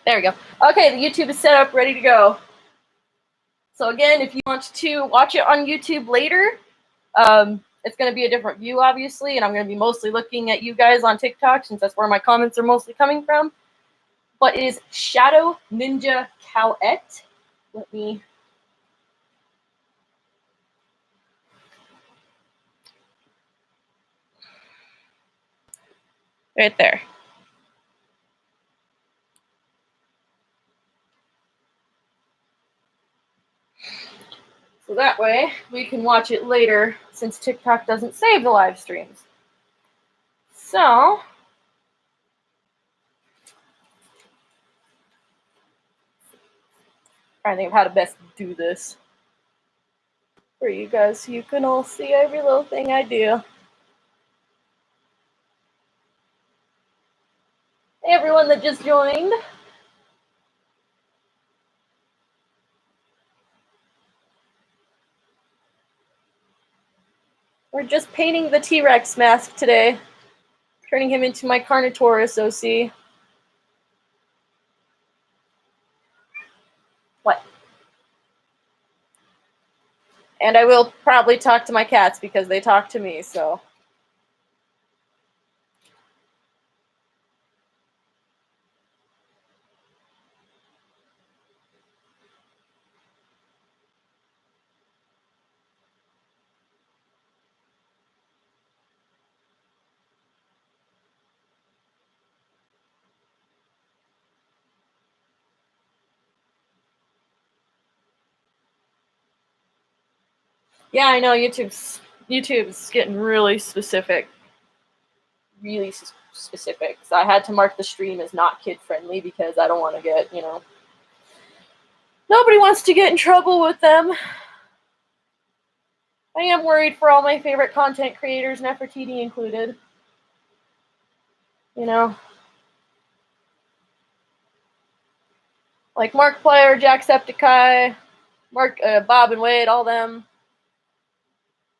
There we go. Okay, the YouTube is set up, ready to go. So again, if you want to watch it on YouTube later, it's going to be a different view, obviously, and I'm going to be mostly looking at you guys on TikTok since that's where my comments are mostly coming from. But it is Shadow Ninja Cowette. Let me... Right there. So that way, we can watch it later, since TikTok doesn't save the live streams. So... I think of how to best do this for you guys so you can all see every little thing I do. Hey everyone that just joined. We're just painting the T-Rex mask today. Turning him into my Carnotaurus OC. What? And I will probably talk to my cats because they talk to me, so. Yeah, I know YouTube's getting really specific. Really specific. So I had to mark the stream as not kid-friendly because I don't want to get, you know... Nobody wants to get in trouble with them. I am worried for all my favorite content creators, Nefertiti included. You know? Like Markiplier, Jacksepticeye, Bob and Wade, all them.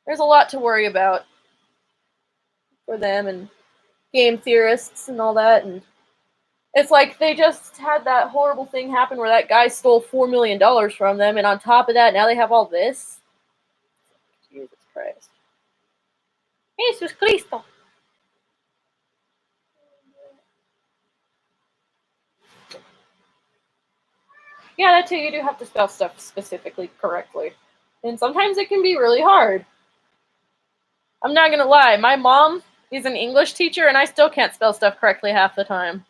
There's a lot to worry about for them and game theorists and all that. And it's like they just had that horrible thing happen where that guy stole $4 million from them, and on top of that, now they have all this. Jesus Christ. Jesus Cristo. Yeah, that too, you do have to spell stuff specifically correctly. And sometimes it can be really hard. I'm not gonna lie, my mom is an English teacher and I still can't spell stuff correctly half the time.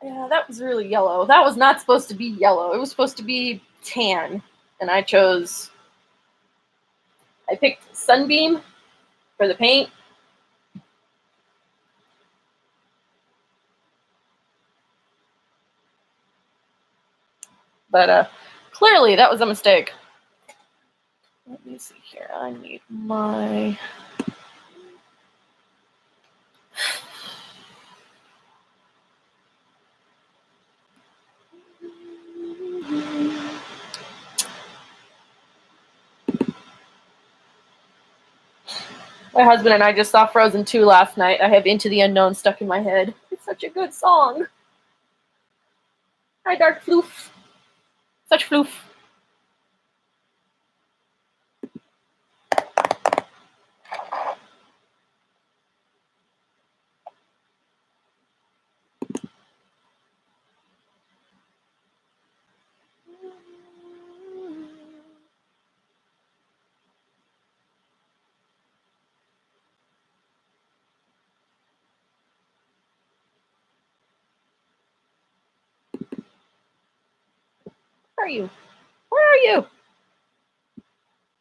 Yeah, that was really yellow. That was not supposed to be yellow. It was supposed to be tan. And I picked Sunbeam for the paint. But clearly that was a mistake. Let me see here. I need my... My husband and I just saw Frozen 2 last night. I have Into the Unknown stuck in my head. It's such a good song. Hi, Dark Floof. Such floof. Where are you? Where are you?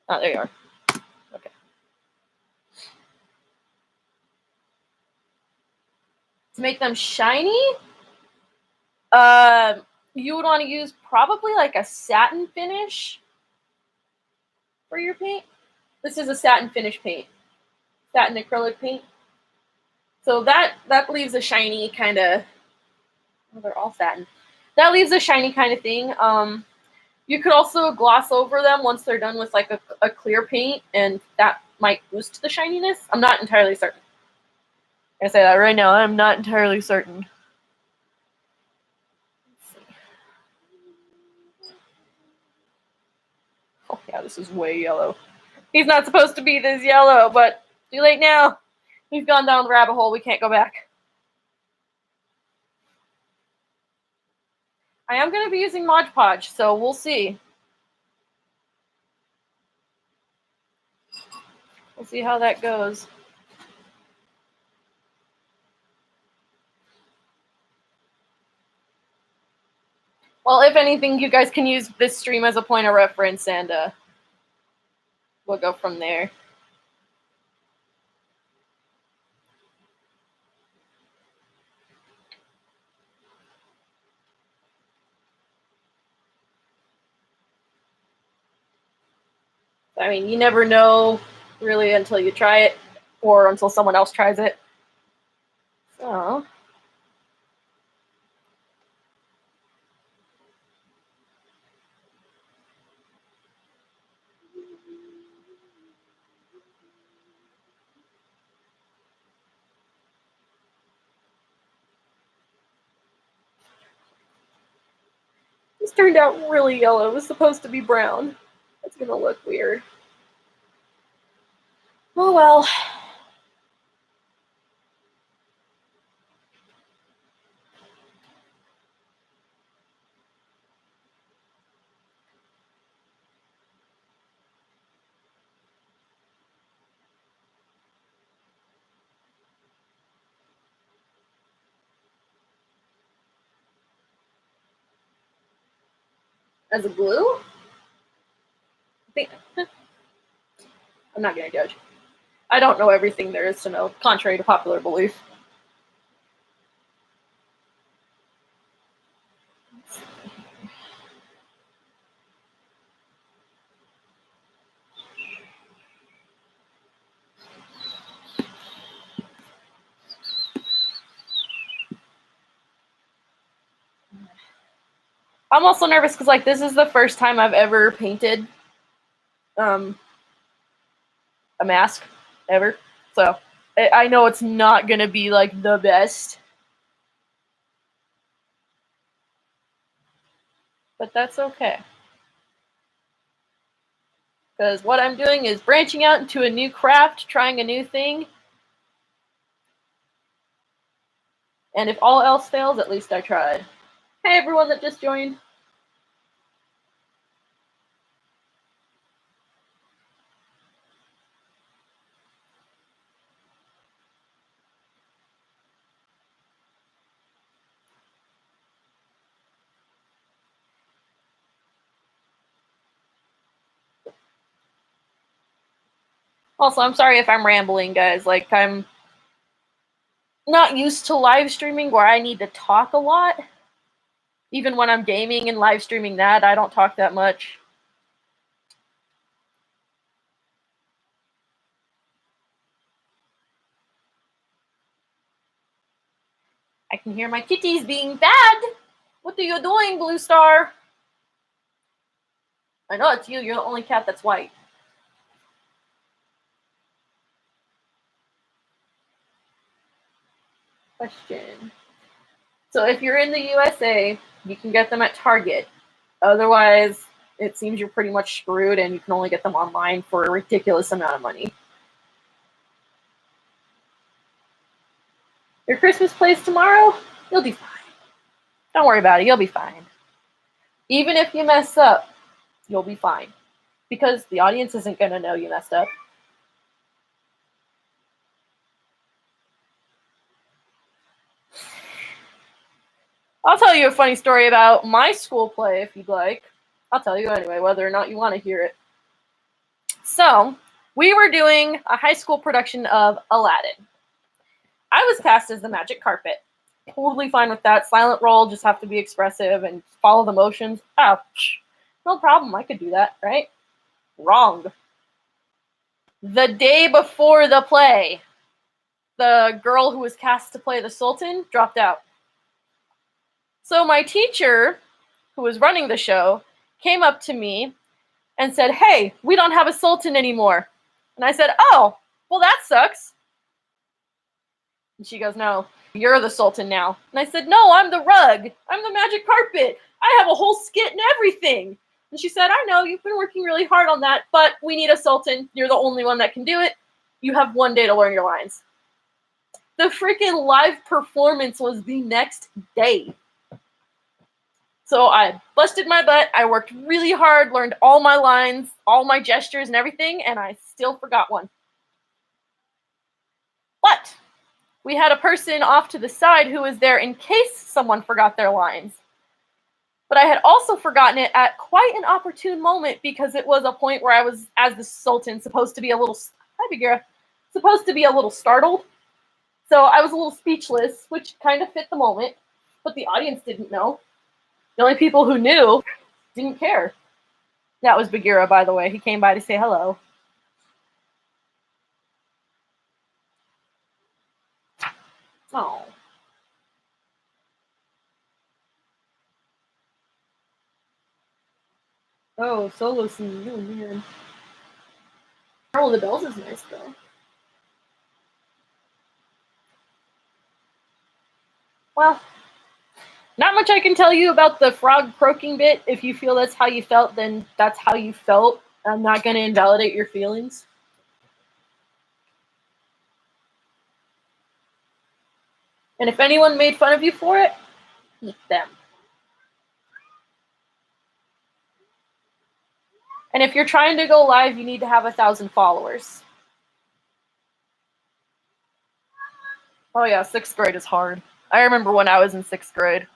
Oh, there you are. Okay. make them shiny, you would want to use probably like a satin finish for your paint. This is a satin finish paint, satin acrylic paint. So that leaves a shiny kind of, well, they're all satin. That leaves a shiny kind of thing. You could also gloss over them once they're done with like a clear paint, and that might boost the shininess. I'm not entirely certain. I say that right now, I'm not entirely certain. Oh yeah, this is way yellow. He's not supposed to be this yellow, but too late now. He's gone down the rabbit hole. We can't go back. I am going to be using Mod Podge, so we'll see. We'll see how that goes. Well, if anything, you guys can use this stream as a point of reference, and we'll go from there. I mean, you never know, really, until you try it, or until someone else tries it. So... this turned out really yellow. It was supposed to be brown. That's gonna look weird. Oh well. As a glue? I think I'm not gonna judge. I don't know everything there is to know, contrary to popular belief. I'm also nervous because, like, this is the first time I've ever painted a mask ever. So I know it's not gonna be like the best, but that's okay. Because what I'm doing is branching out into a new craft, trying a new thing. And if all else fails, at least I tried. Hey, everyone that just joined. Also, I'm sorry if I'm rambling, guys. Like, I'm not used to live streaming where I need to talk a lot. Even when I'm gaming and live streaming that, I don't talk that much. I can hear my kitties being bad. What are you doing, Blue Star? I know it's you. You're the only cat that's white. Question. So if you're in the USA, you can get them at Target. Otherwise, it seems you're pretty much screwed and you can only get them online for a ridiculous amount of money. Your Christmas plays tomorrow? You'll be fine. Don't worry about it. You'll be fine. Even if you mess up, you'll be fine. Because the audience isn't going to know you messed up. I'll tell you a funny story about my school play if you'd like. I'll tell you anyway, whether or not you want to hear it. So, we were doing a high school production of Aladdin. I was cast as the magic carpet. Totally fine with that. Silent roll, just have to be expressive and follow the motions. Oh, no problem. I could do that, right? Wrong. The day before the play, the girl who was cast to play the Sultan dropped out. So my teacher, who was running the show, came up to me and said, "Hey, we don't have a Sultan anymore." And I said, "Oh, well, that sucks." And she goes, "No, you're the Sultan now." And I said, "No, I'm the rug. I'm the magic carpet. I have a whole skit and everything." And she said, "I know, you've been working really hard on that, but we need a Sultan. You're the only one that can do it. You have 1 day to learn your lines." The freaking live performance was the next day. So I busted my butt. I worked really hard, learned all my lines, all my gestures and everything, and I still forgot one. But we had a person off to the side who was there in case someone forgot their lines. But I had also forgotten it at quite an opportune moment because it was a point where I was, as the Sultan, supposed to be a little startled. So I was a little speechless, which kind of fit the moment, but the audience didn't know. The only people who knew didn't care. That was Bagheera, by the way. He came by to say hello. Oh. Oh, solo scene. Oh, man. Carol of the Bells is nice, though. Well, not much I can tell you about the frog croaking bit. If you feel that's how you felt, then that's how you felt. I'm not going to invalidate your feelings. And if anyone made fun of you for it, eat them. And if you're trying to go live, you need to have 1,000 followers. Oh yeah, 6th grade is hard. I remember when I was in 6th grade.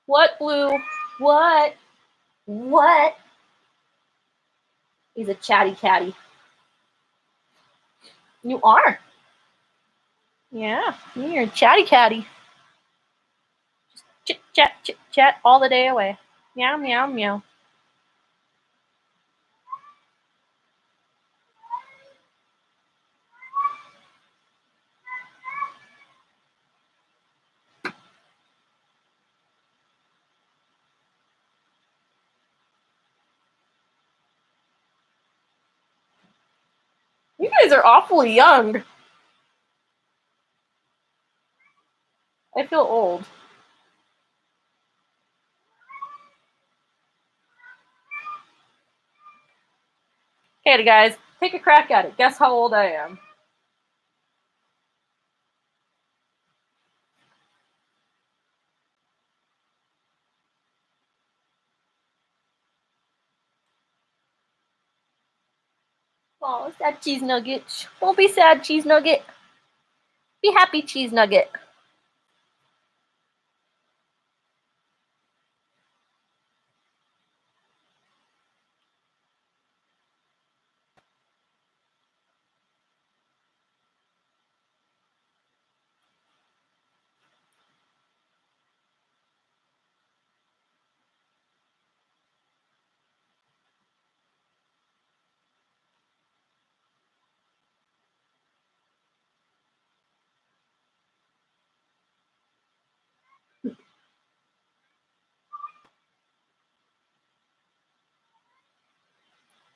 What, Blue? What? What? He's a chatty catty. You are. Yeah, you're a chatty catty. Chit chat all the day away. Meow, meow, meow. You guys are awfully young. I feel old. Okay, guys, take a crack at it. Guess how old I am. Oh, sad cheese nugget. Don't be sad, cheese nugget. Be happy, cheese nugget.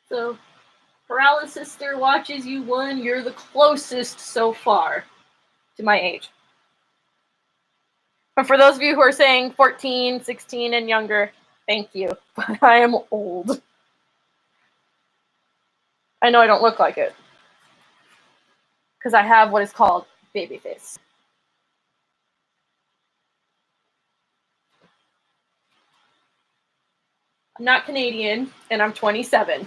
So, Paralysis Sister watches you one. You're the closest so far to my age. But for those of you who are saying 14, 16, and younger, thank you. But I am old. I know I don't look like it. Because I have what is called baby face. I'm not Canadian, and I'm 27.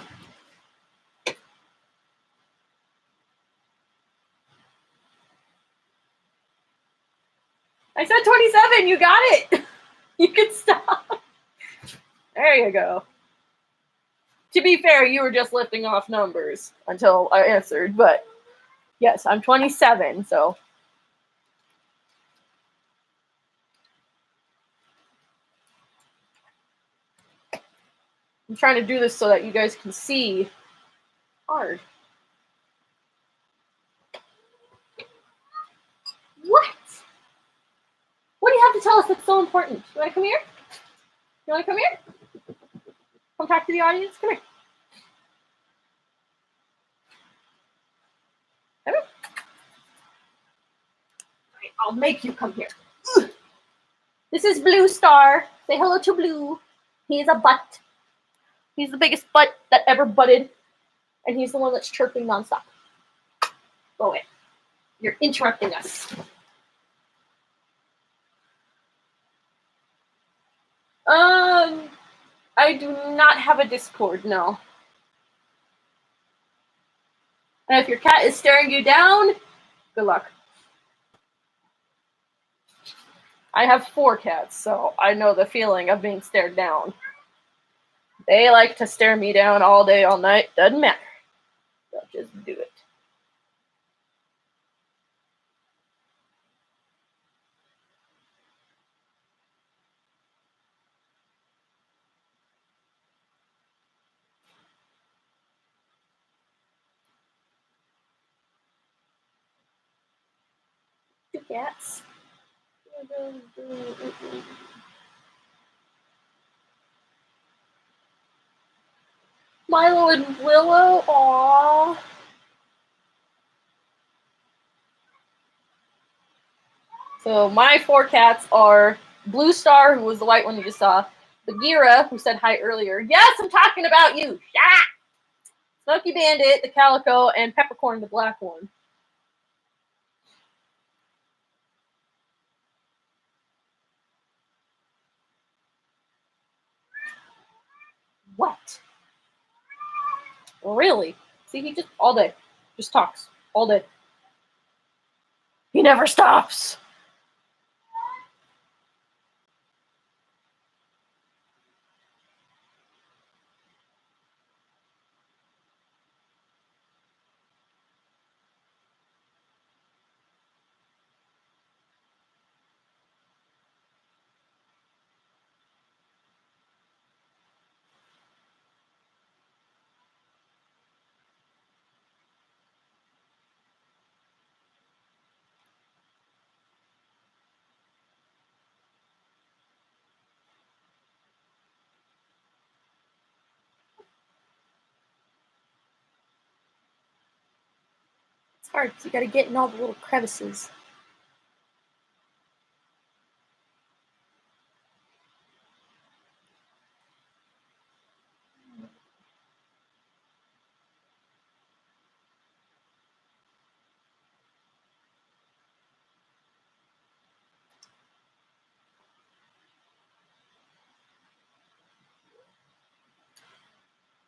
I said 27, you got it! You can stop. There you go. To be fair, you were just lifting off numbers until I answered, but yes, I'm 27, so. I'm trying to do this so that you guys can see. Hard. What? What do you have to tell us that's so important? You want to come here? You want to come here? Come talk to the audience? Come here. Come here. Right, I'll make you come here. This is Blue Star. Say hello to Blue. He is a butt. He's the biggest butt that ever butted. And he's the one that's chirping nonstop. Go away. You're interrupting us. I do not have a Discord, no. And if your cat is staring you down, good luck. I have 4 cats, so I know the feeling of being stared down. They like to stare me down all day, all night. Doesn't matter. They'll just do it. Two cats. Milo and Willow, aww. So my 4 cats are Blue Star, who was the white one you just saw, Bagheera, who said hi earlier. Yes, I'm talking about you. Yeah. Smoky Bandit, the calico, and Peppercorn, the black one. What? Really? See, he just all day. Just talks. All day. He never stops. It's hard because you gotta get in all the little crevices.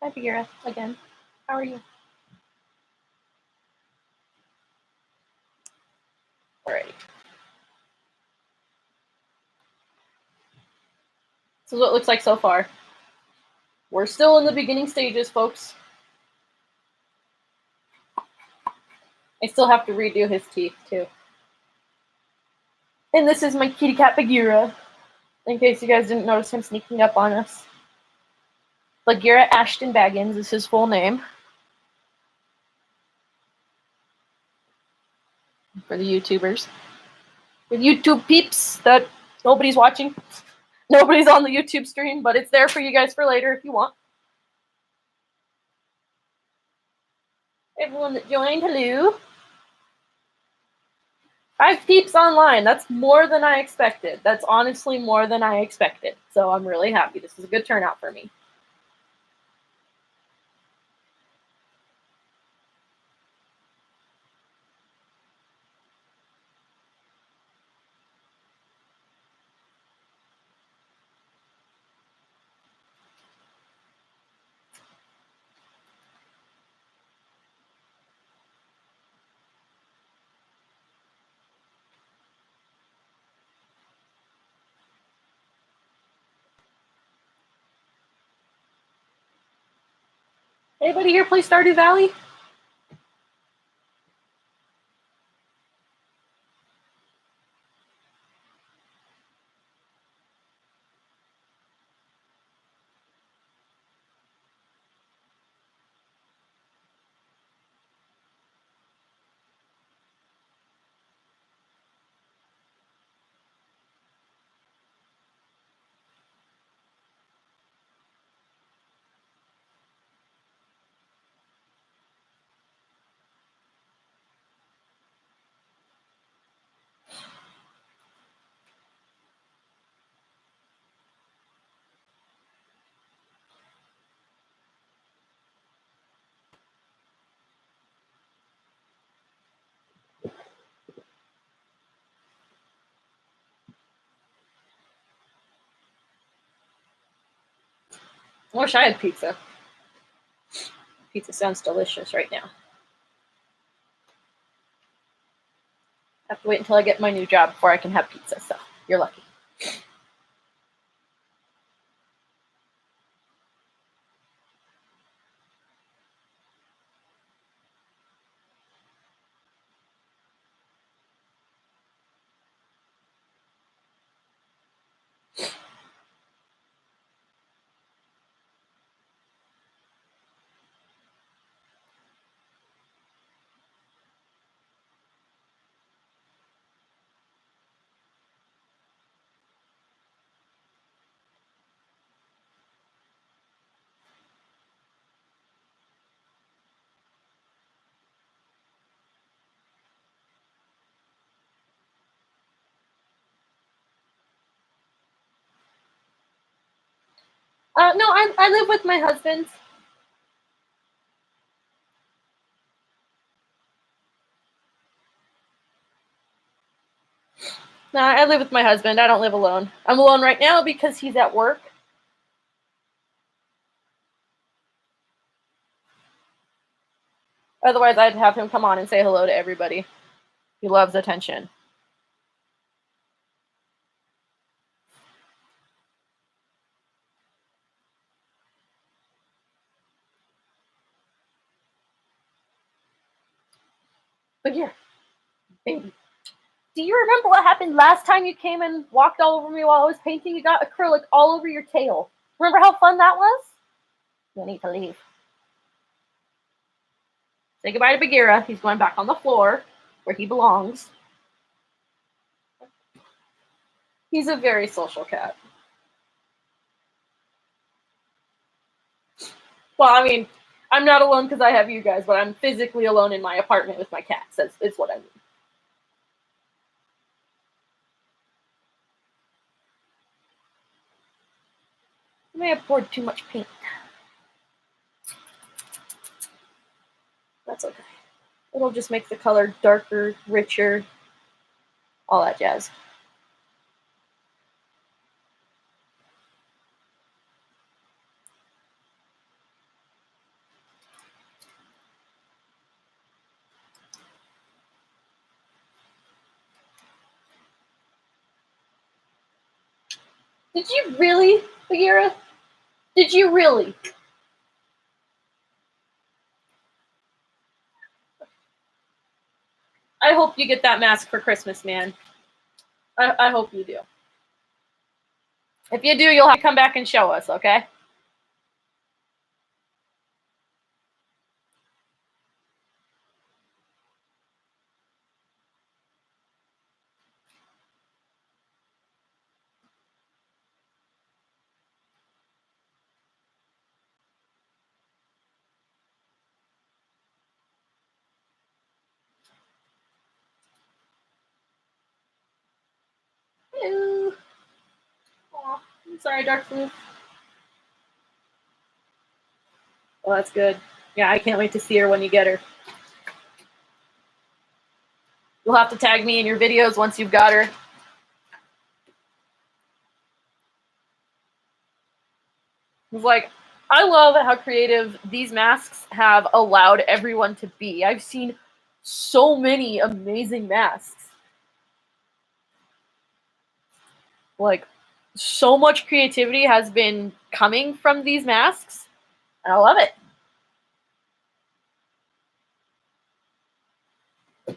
Hi, Bagheera, again. How are you? Alrighty. This is what it looks like so far. We're still in the beginning stages, folks. I still have to redo his teeth, too. And this is my kitty cat, Bagheera, in case you guys didn't notice him sneaking up on us. Bagheera Ashton Baggins is his full name. For the YouTubers. For the YouTube peeps that nobody's watching. Nobody's on the YouTube stream, but it's there for you guys for later if you want. Everyone that joined, hello. 5 peeps online. That's more than I expected. That's honestly more than I expected. So I'm really happy. This is a good turnout for me. Anybody here play Stardew Valley? I wish I had pizza. Pizza sounds delicious right now. I have to wait until I get my new job before I can have pizza, so you're lucky. No, I live with my husband. No, I live with my husband. I don't live alone. I'm alone right now because he's at work. Otherwise, I'd have him come on and say hello to everybody. He loves attention. But yeah, baby. Do you remember what happened last time you came and walked all over me while I was painting? You got acrylic all over your tail. Remember how fun that was? You need to leave. Say goodbye to Bagheera. He's going back on the floor where he belongs. He's a very social cat. Well, I mean, I'm not alone because I have you guys, but I'm physically alone in my apartment with my cats. That's what I mean. I may have poured too much paint. That's okay. It'll just make the color darker, richer, all that jazz. Did you really, Bagheera? Did you really? I hope you get that mask for Christmas, man. I hope you do. If you do, you'll have to come back and show us, okay? Hello. Aw, I'm sorry, Dark Blue. Oh, that's good. Yeah, I can't wait to see her when you get her. You'll have to tag me in your videos once you've got her. It's like, I love how creative these masks have allowed everyone to be. I've seen so many amazing masks. Like, so much creativity has been coming from these masks, and I love it.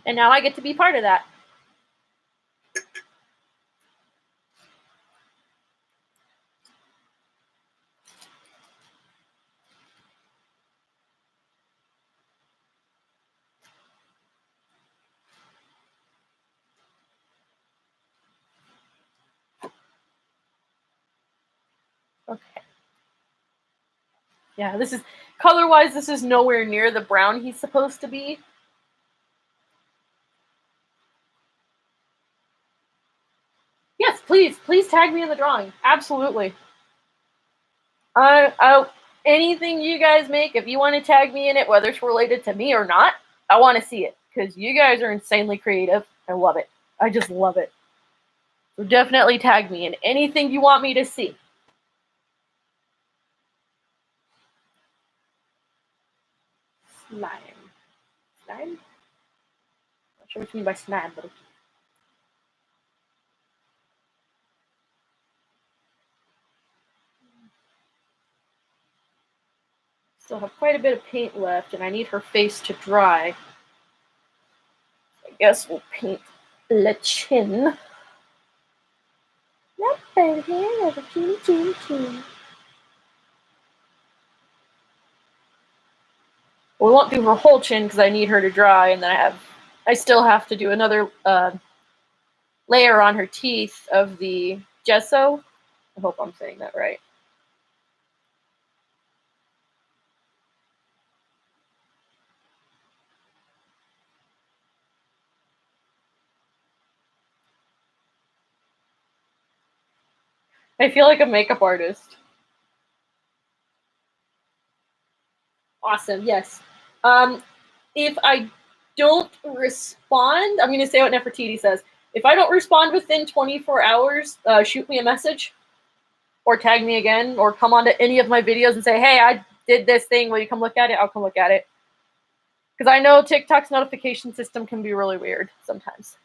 And now I get to be part of that. Okay. Yeah, this is color-wise, this is nowhere near the brown he's supposed to be. Yes, please tag me in the drawing. Absolutely. I anything you guys make, if you want to tag me in it, whether it's related to me or not, I want to see it because you guys are insanely creative. I love it. I just love it. So definitely tag me in anything you want me to see. slime. Slime? Not sure what you mean by slime, but okay. Still have quite a bit of paint left, and I need her face to dry. I guess we'll paint the chin. Not bad here, the chin, chin, chin. We won't do her whole chin because I need her to dry, and then I still have to do another layer on her teeth of the gesso. I hope I'm saying that right. I feel like a makeup artist. Awesome, yes. If I don't respond, I'm going to say what Nefertiti says. If I don't respond within 24 hours, shoot me a message or tag me again or come onto any of my videos and say, hey, I did this thing. Will you come look at it? I'll come look at it. Because I know TikTok's notification system can be really weird sometimes.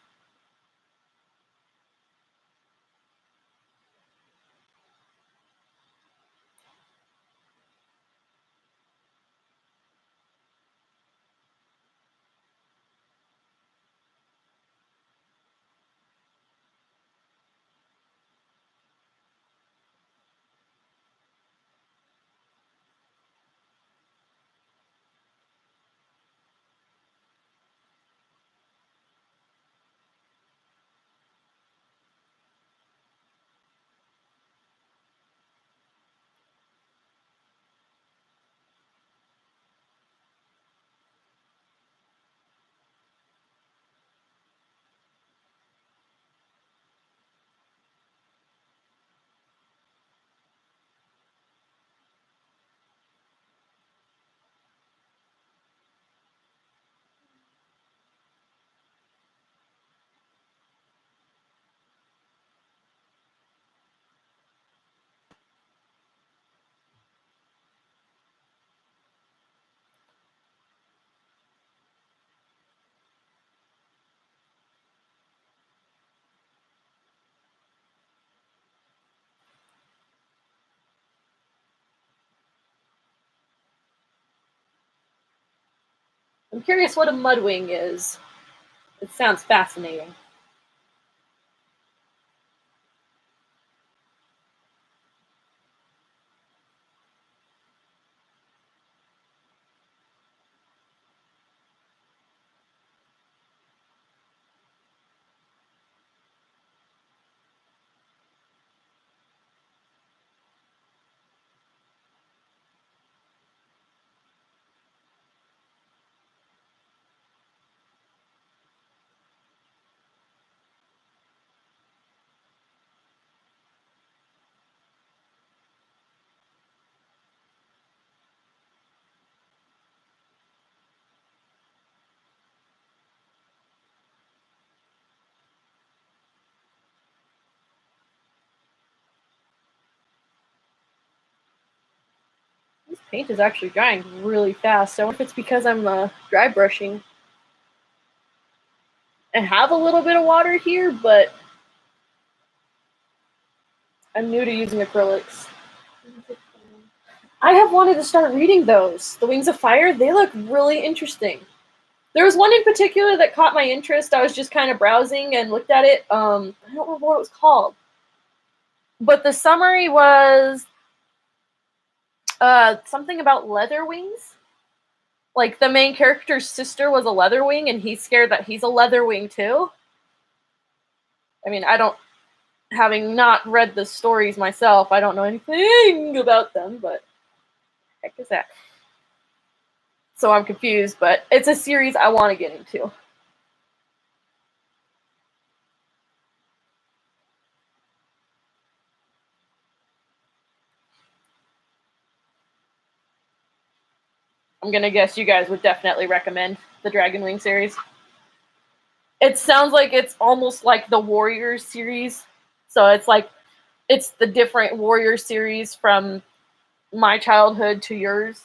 I'm curious what a mudwing is. It sounds fascinating. This paint is actually drying really fast. I wonder if it's because I'm dry brushing. I have a little bit of water here, but I'm new to using acrylics. I have wanted to start reading those. The Wings of Fire, they look really interesting. There was one in particular that caught my interest. I was just kind of browsing and looked at it. I don't remember what it was called. But the summary was something about leather wings. Like the main character's sister was a leather wing, and he's scared that he's a leather wing too. I mean, having not read the stories myself, I don't know anything about them, but heck is that? So I'm confused, but it's a series I want to get into. I'm gonna guess you guys would definitely recommend the Dragon Wing series. It sounds like it's almost like the Warriors series. So it's the different Warrior series from my childhood to yours.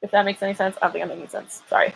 If that makes any sense. I don't think I'm making sense. Sorry.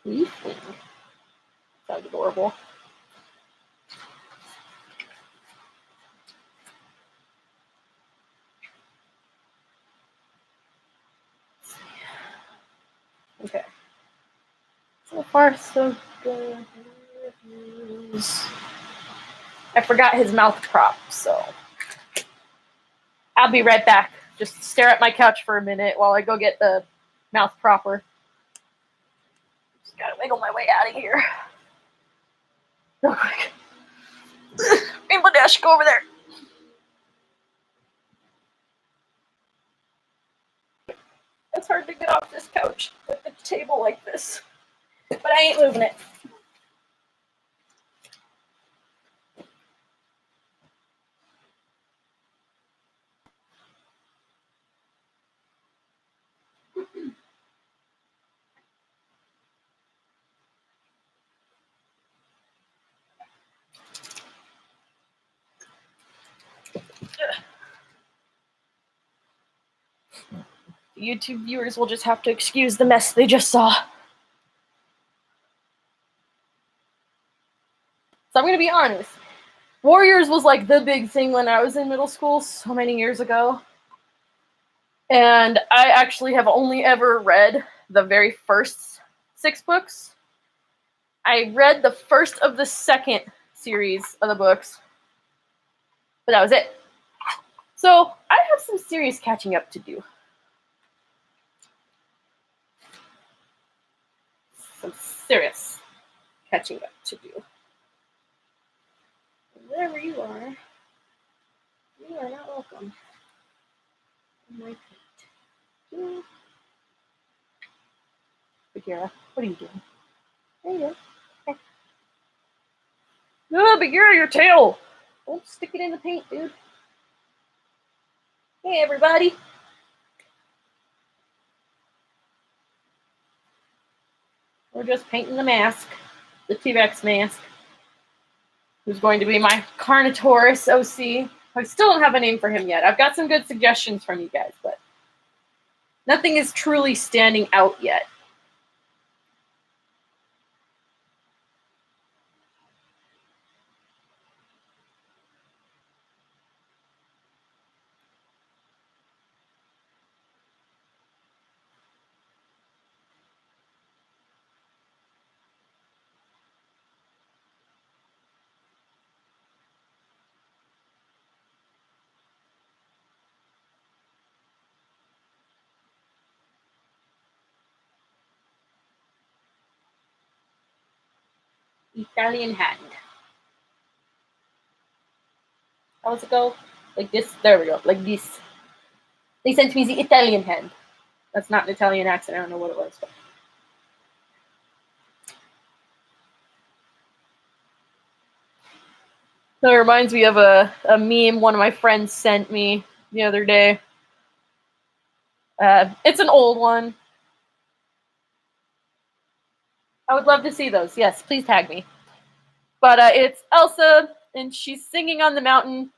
Leafling. Sounds adorable. Okay. So far, so good. I forgot his mouth prop, so I'll be right back. Just stare at my couch for a minute while I go get the mouth propper. Just gotta wiggle my way out of here. Real quick. Rainbow Dash, go over there. It's hard to get off this couch with the table like this. But I ain't moving it. YouTube viewers will just have to excuse the mess they just saw. So I'm going to be honest. Warriors was like the big thing when I was in middle school so many years ago. And I actually have only ever read the very first 6 books. I read the first of the second series of the books. But that was it. So I have some serious catching up to do. Some serious catching up to do. Wherever you are not welcome. Bagheera, what are you doing? There you go. Okay. No, Bagheera, your tail! Don't stick it in the paint, dude. Hey, everybody. We're just painting the mask. The T-Rex mask. Who's going to be my Carnotaurus OC. I still don't have a name for him yet. I've got some good suggestions from you guys, but nothing is truly standing out yet. Italian hand. How does it go? Like this. There we go. Like this. They sent me the Italian hand. That's not an Italian accent. I don't know what it was. But. So it reminds me of a meme one of my friends sent me the other day. It's an old one. I would love to see those. Yes, please tag me. But it's Elsa, and she's singing on the mountain,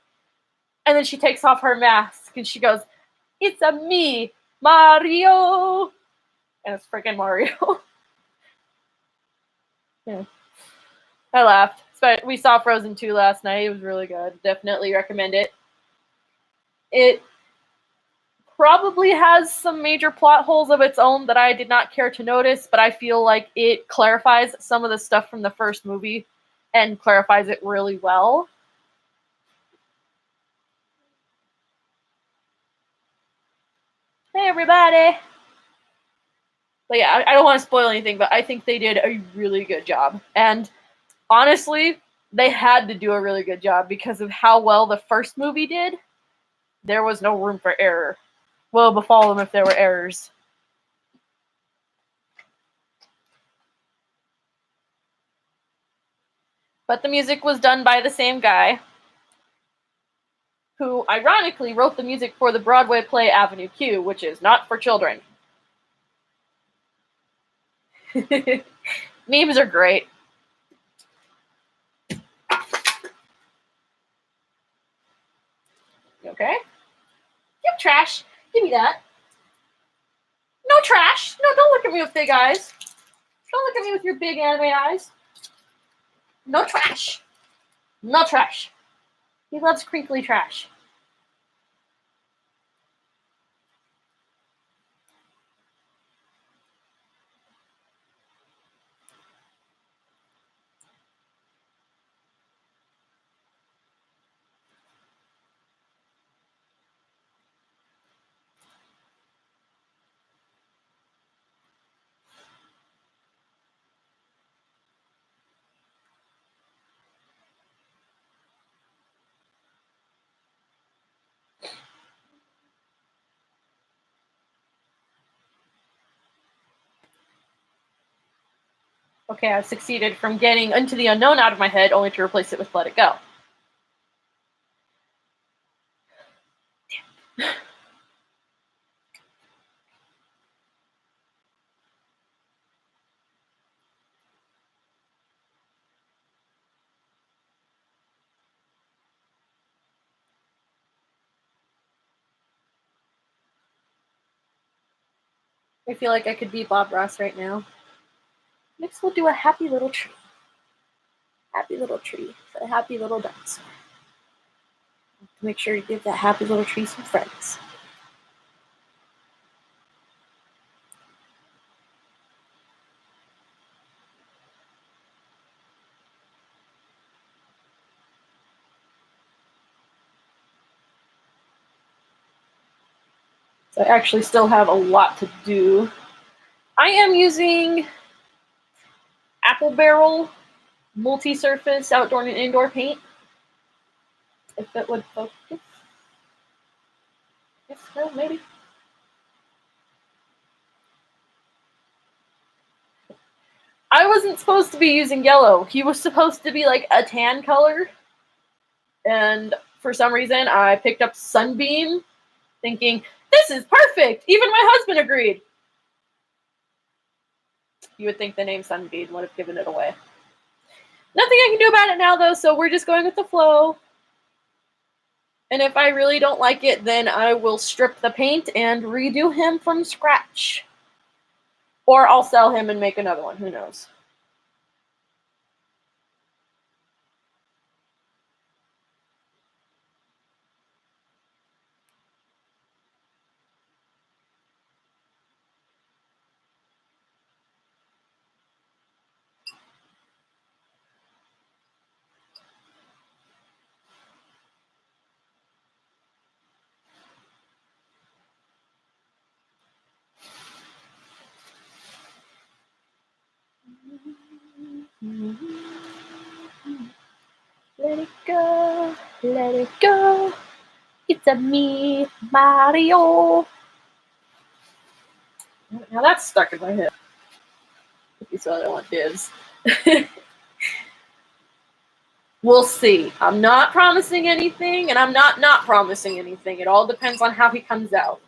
and then she takes off her mask, and she goes, "It's a me, Mario!" And it's freaking Mario. Yeah. I laughed. But we saw Frozen 2 last night. It was really good. Definitely recommend it. It probably has some major plot holes of its own that I did not care to notice, but I feel like it clarifies some of the stuff from the first movie and clarifies it really well. Hey, everybody. But yeah, I don't want to spoil anything, but I think they did a really good job. And honestly, they had to do a really good job because of how well the first movie did. There was no room for error. Well, befall them if there were errors. But the music was done by the same guy, who ironically wrote the music for the Broadway play Avenue Q, which is not for children. Memes are great. Okay? You have trash. Give me that. No trash. No, don't look at me with big eyes. Don't look at me with your big anime eyes. No trash. No trash. He loves crinkly trash. Okay, I've succeeded from getting Into the Unknown out of my head, only to replace it with Let It Go. I feel like I could be Bob Ross right now. Next, we'll do a happy little tree. Happy little tree for a happy little dinosaur. Make sure you give that happy little tree some friends. So I actually still have a lot to do. I am using Apple Barrel multi-surface outdoor and indoor paint. If it would focus. Yes, no, maybe. I wasn't supposed to be using yellow. He was supposed to be like a tan color. And for some reason, I picked up Sunbeam, thinking, this is perfect! Even my husband agreed. You would think the name Sunbeam would have given it away. Nothing I can do about it now, though, so we're just going with the flow. And if I really don't like it, then I will strip the paint and redo him from scratch. Or I'll sell him and make another one, who knows. Let it go, let it go. It's a me, Mario. Now that's stuck in my head. If you I don't want divs. We'll see. I'm not promising anything, and I'm not promising anything. It all depends on how he comes out.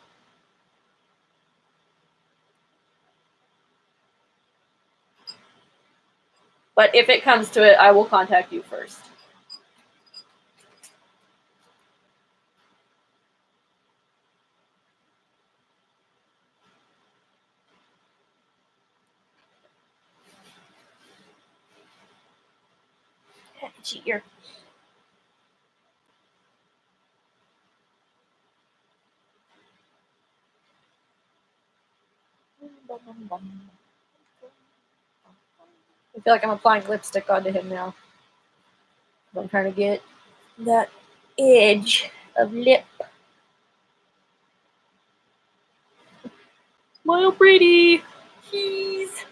But if it comes to it, I will contact you first. Cheater. I feel like I'm applying lipstick onto him now. I'm trying to get that edge of lip. Smile, Brady. He's.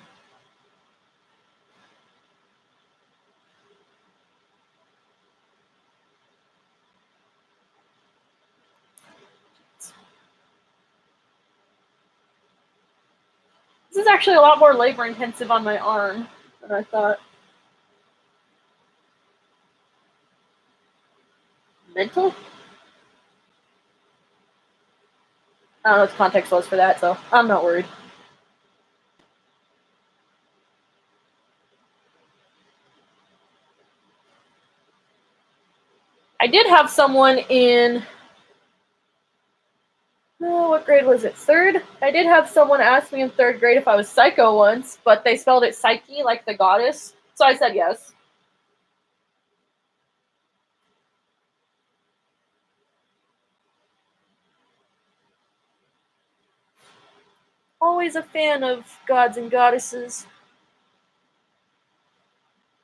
This is actually a lot more labor intensive on my arm than I thought. Mental? I don't know what the context was for that, so I'm not worried. I did have someone in, what grade was it? Third? I did have someone ask me in third grade if I was psycho once, but they spelled it psyche, like the goddess. So I said yes. Always a fan of gods and goddesses.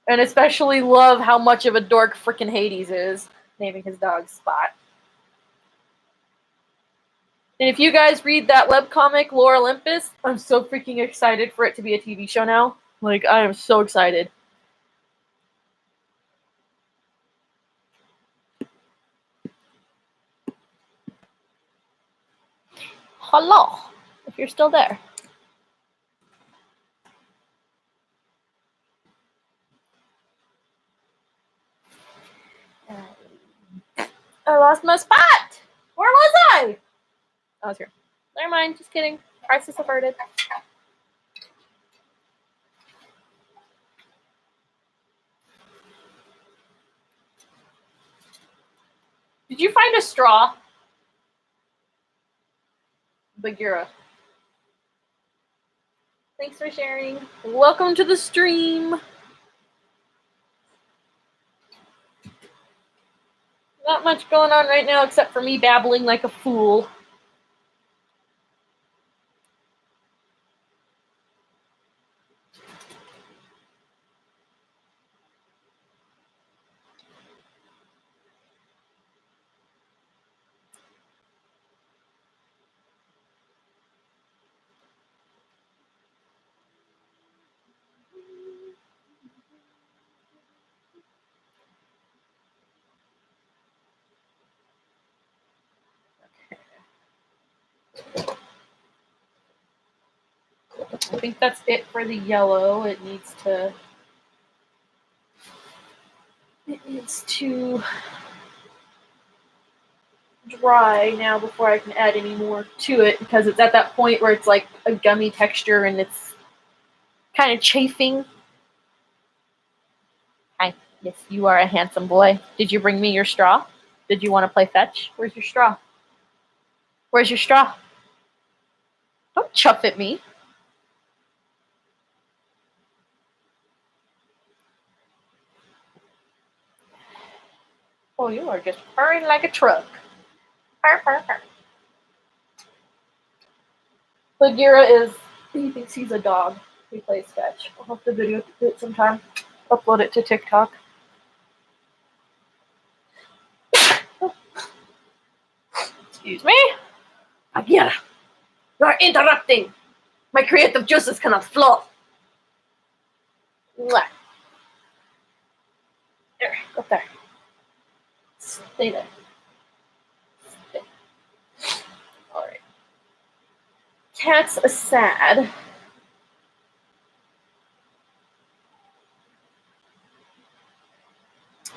And especially love how much of a dork frickin' Hades is, naming his dog Spot. And if you guys read that webcomic, Lore Olympus, I'm so freaking excited for it to be a TV show now. Like, I am so excited. Hello, if you're still there. I lost my spot! Where was I? I was here. Never mind, just kidding. Crisis averted. Did you find a straw? Bagheera. Thanks for sharing. Welcome to the stream. Not much going on right now except for me babbling like a fool. I think that's it for the yellow. It needs to dry now before I can add any more to it, because it's at that point where it's like a gummy texture and it's kind of chafing. Hi. Yes, you are a handsome boy. Did you bring me your straw? Did you want to play fetch? Where's your straw? Where's your straw? Don't chuff at me. Oh, you are just purring like a truck. Purr, purr, purr. Bagheera he thinks he's a dog. He plays fetch. I'll have to video it sometime. Upload it to TikTok. Excuse me? Bagheera, you are interrupting. My creative juices cannot flow. There, go there. Stay there. Stay. Alright. Cat's a sad.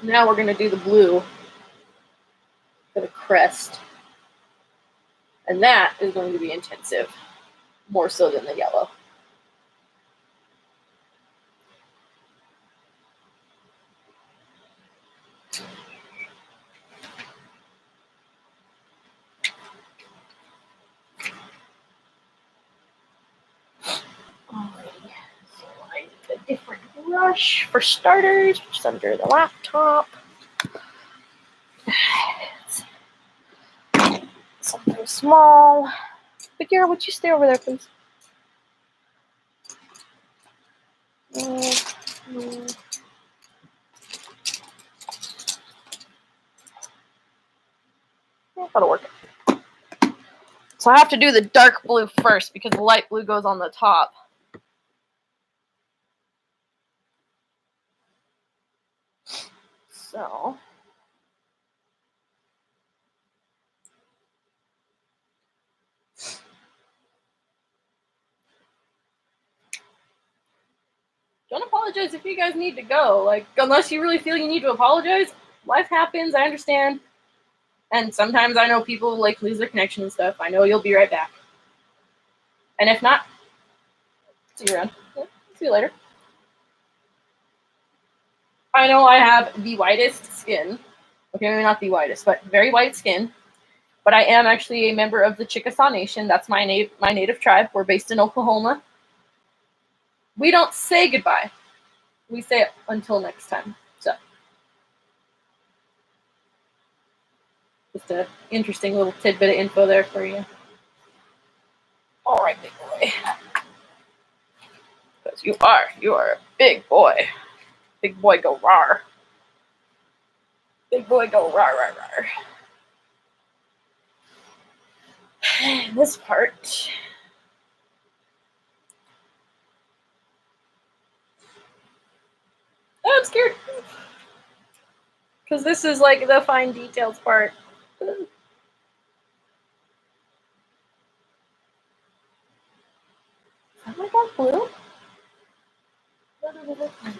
Now we're going to do the blue for the crest. And that is going to be intensive. More so than the yellow. Alrighty. So I need a different brush for starters, which is under the laptop. Something small. Bagheera, would you stay over there, please? That'll work. So I have to do the dark blue first because the light blue goes on the top. So don't apologize if you guys need to go. Like, unless you really feel you need to apologize. Life happens, I understand. And sometimes I know people like lose their connection and stuff. I know you'll be right back. And if not, see you around. Yeah, see you later. I know I have the whitest skin. Okay, maybe not the whitest, but very white skin. But I am actually a member of the Chickasaw Nation. That's my native tribe. We're based in Oklahoma. We don't say goodbye. We say until next time. So, just an interesting little tidbit of info there for you. All right, big boy. Because you are a big boy. Big boy go rawr. Big boy go rawr, rawr, rawr. This part. Oh, I'm scared. Because this is like the fine details part. Oh my god, blue? What does it look like?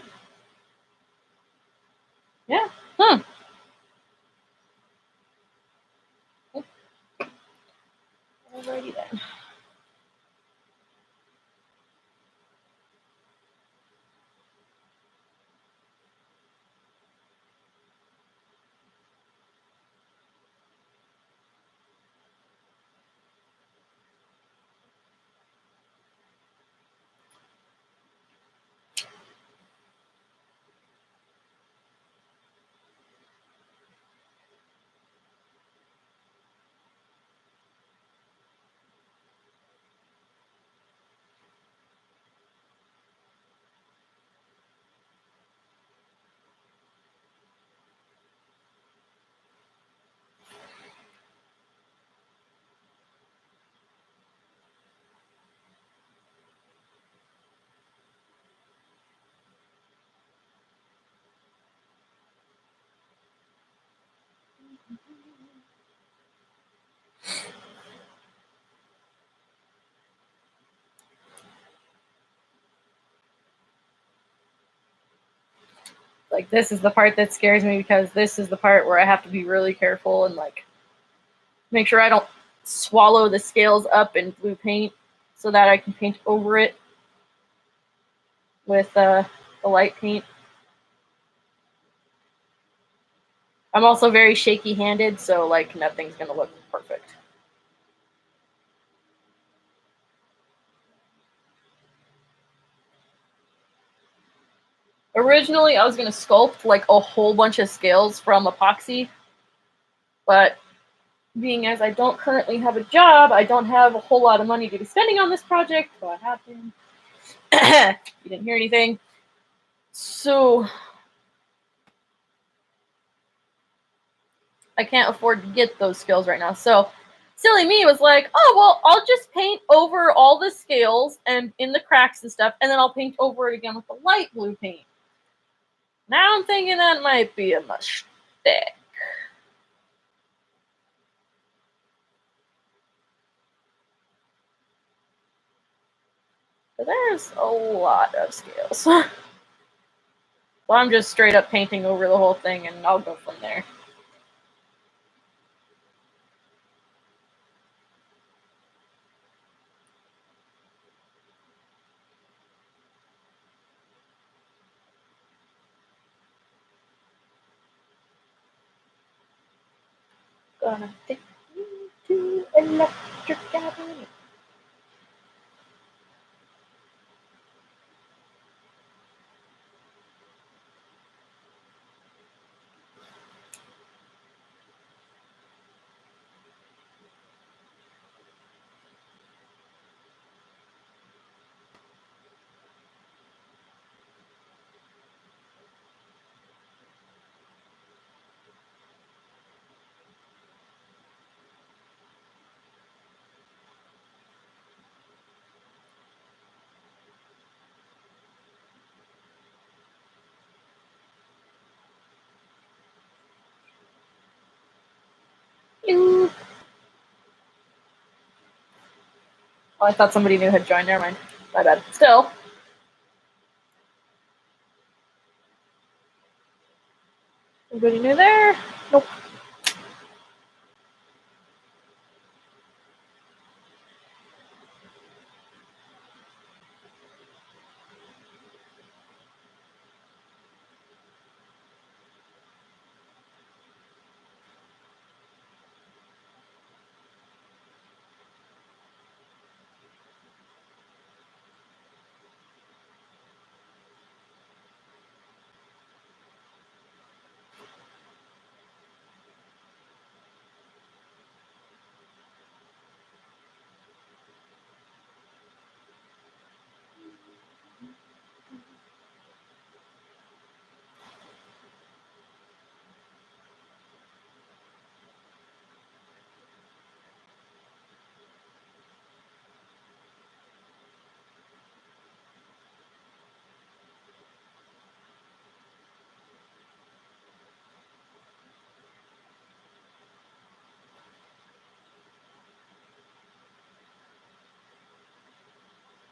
Yeah. Alrighty then. Like, this is the part that scares me because this is the part where I have to be really careful and, like, make sure I don't swallow the scales up in blue paint so that I can paint over it with the light paint. I'm also very shaky-handed, so, like, nothing's gonna look perfect. Originally, I was gonna sculpt, like, a whole bunch of scales from epoxy, but being as I don't currently have a job, I don't have a whole lot of money to be spending on this project. What happened? You didn't hear anything. So I can't afford to get those scales right now. So silly me was like, oh, well, I'll just paint over all the scales and in the cracks and stuff, and then I'll paint over it again with the light blue paint. Now I'm thinking that might be a mistake. But there's a lot of scales. So I'm just straight up painting over the whole thing, and I'll go from there. Gonna take you to Electric Avenue. Oh, I thought somebody new had joined. Never mind. My bad. Still. Anybody new there? Nope.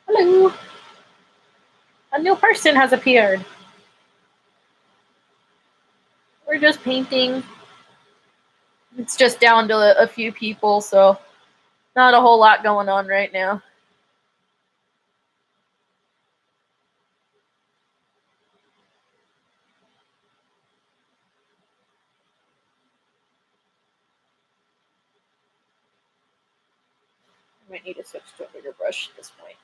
Hello. A new person has appeared. We're just painting. It's just down to a few people, so not a whole lot going on right now. I might need to switch to a bigger brush at this point.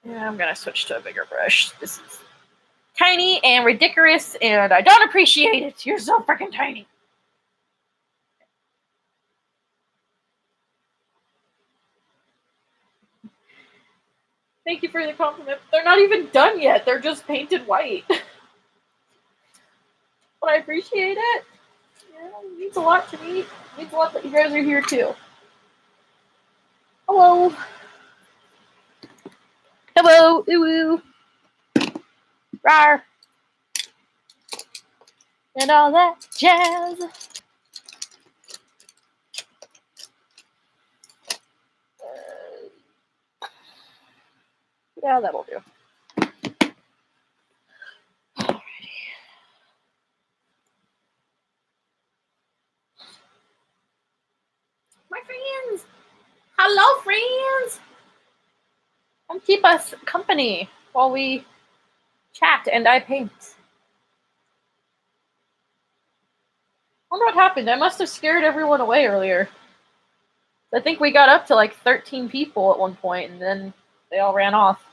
Yeah, I'm gonna switch to a bigger brush. This is tiny and ridiculous, and I don't appreciate it. You're so freaking tiny. Thank you for the compliment. They're not even done yet. They're just painted white. But I appreciate it. Yeah, it means a lot to me. It means a lot that you guys are here too. Hello. Hello. Ooh. Rawr. And all that jazz. Yeah, that'll do. Alrighty. My friends. Hello, friends. Come keep us company while we chat and I paint. I wonder what happened. I must have scared everyone away earlier. I think we got up to like 13 people at one point, and then they all ran off.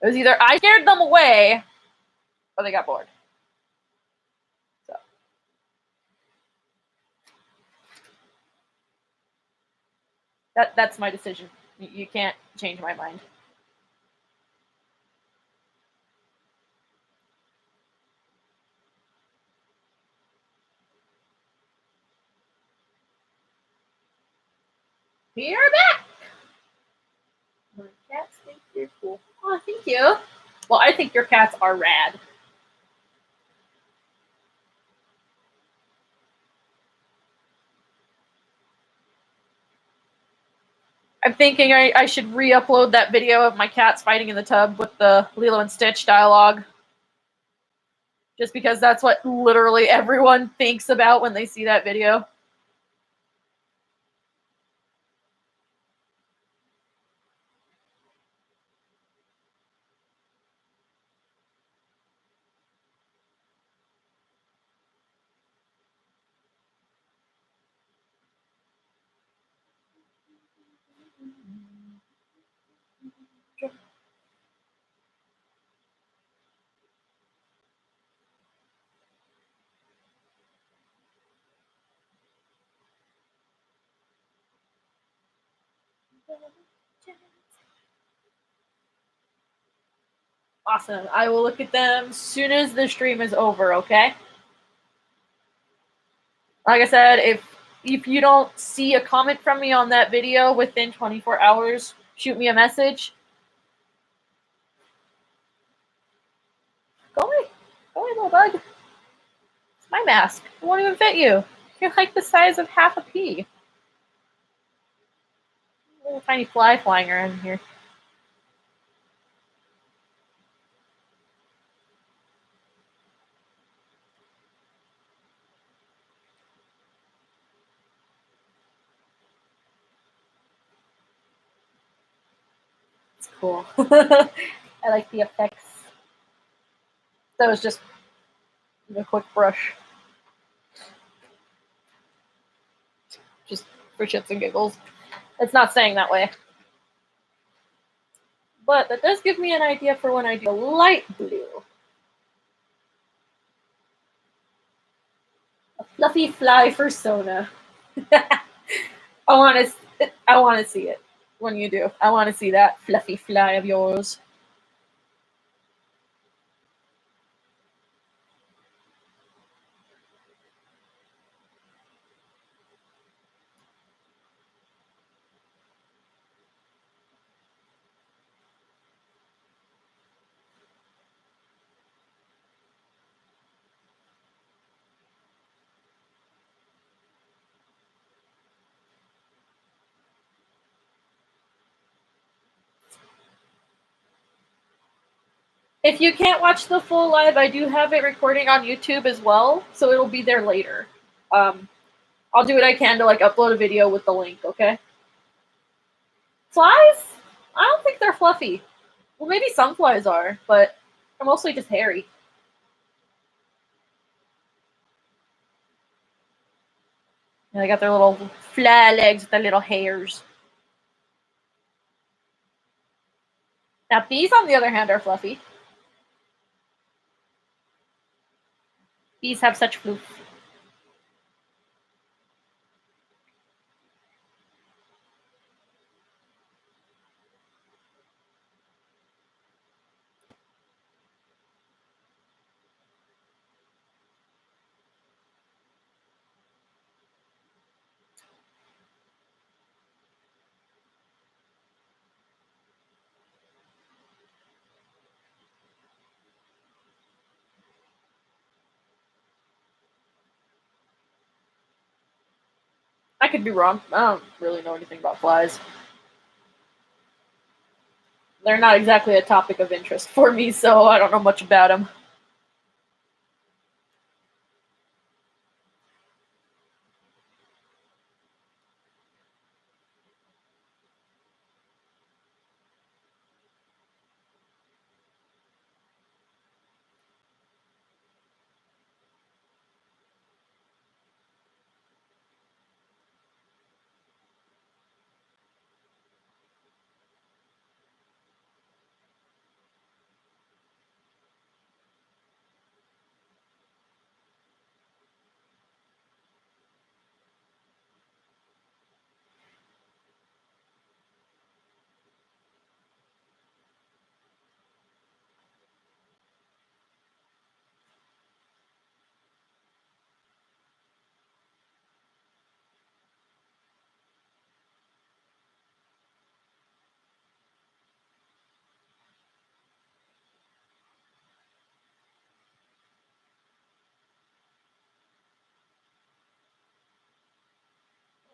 It was either I scared them away, or they got bored. So that's my decision. You can't change my mind. You're back! My cats think you're cool. Oh, thank you. Well, I think your cats are rad. I'm thinking I should re-upload that video of my cats fighting in the tub with the Lilo and Stitch dialogue. Just because that's what literally everyone thinks about when they see that video. Awesome. I will look at them as soon as the stream is over, okay? Like I said, if you don't see a comment from me on that video within 24 hours, shoot me a message. Go away. Go away, little bug. It's my mask. It won't even fit you. You're like the size of half a pea. Little tiny fly flying around here. It's cool. I like the effects. That was just a quick brush. Just for shits and giggles. It's not saying that way. But that does give me an idea for when I do light blue. A fluffy fly persona. I want to see it when you do. I want to see that fluffy fly of yours. If you can't watch the full live, I do have it recording on YouTube as well, so it'll be there later. I'll do what I can to like upload a video with the link, okay? Flies? I don't think they're fluffy. Well, maybe some flies are, but they're mostly just hairy. And they got their little fly legs with their little hairs. Now, bees, on the other hand, are fluffy. Bees have such floof. I could be wrong. I don't really know anything about flies. They're not exactly a topic of interest for me, so I don't know much about them.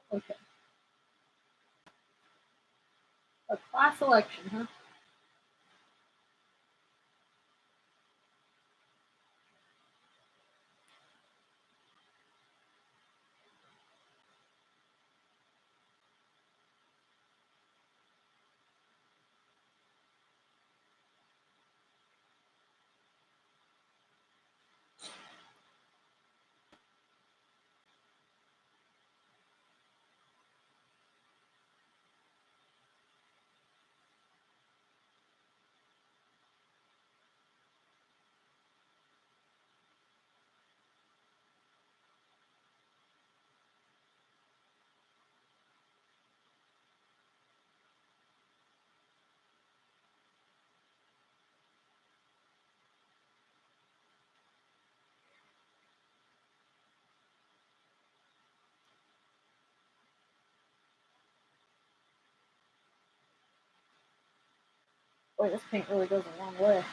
Okay. A class election, huh? Boy, this paint really goes a long way.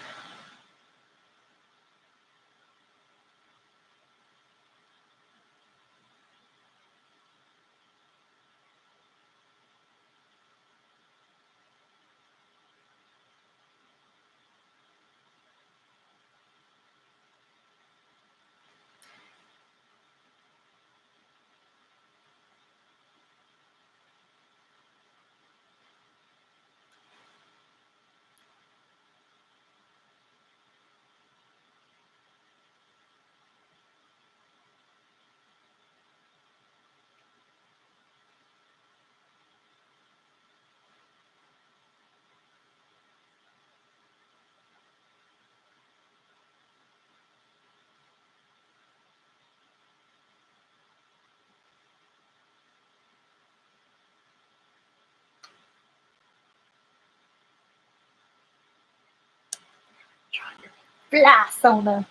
Fly, Sona.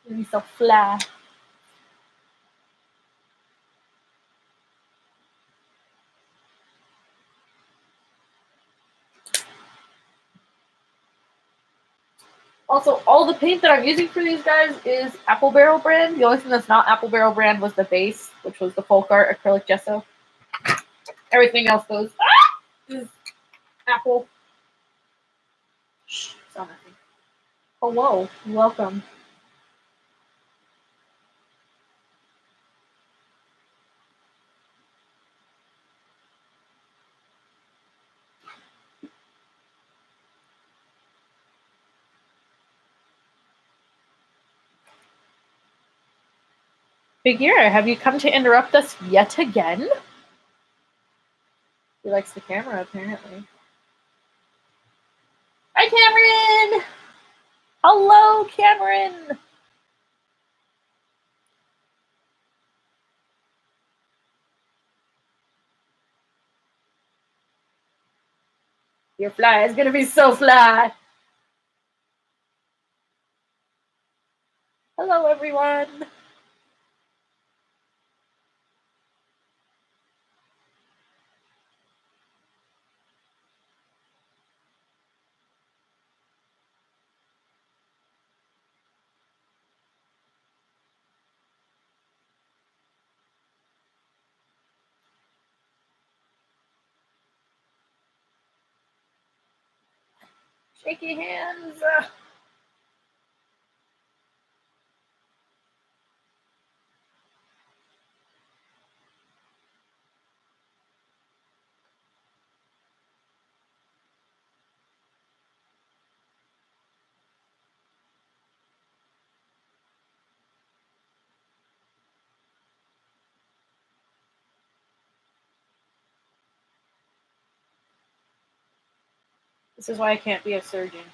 You're so fly. Also, all the paint that I'm using for these guys is Apple Barrel brand. The only thing that's not Apple Barrel brand was the base, which was the Folk Art acrylic gesso. Everything else goes is Apple. Shh, saw nothing. Hello, welcome. Figure, have you come to interrupt us yet again? He likes the camera, apparently. Hi, Cameron! Hello, Cameron! Your fly is gonna be so fly. Hello, everyone. Shaky hands. This is why I can't be a surgeon.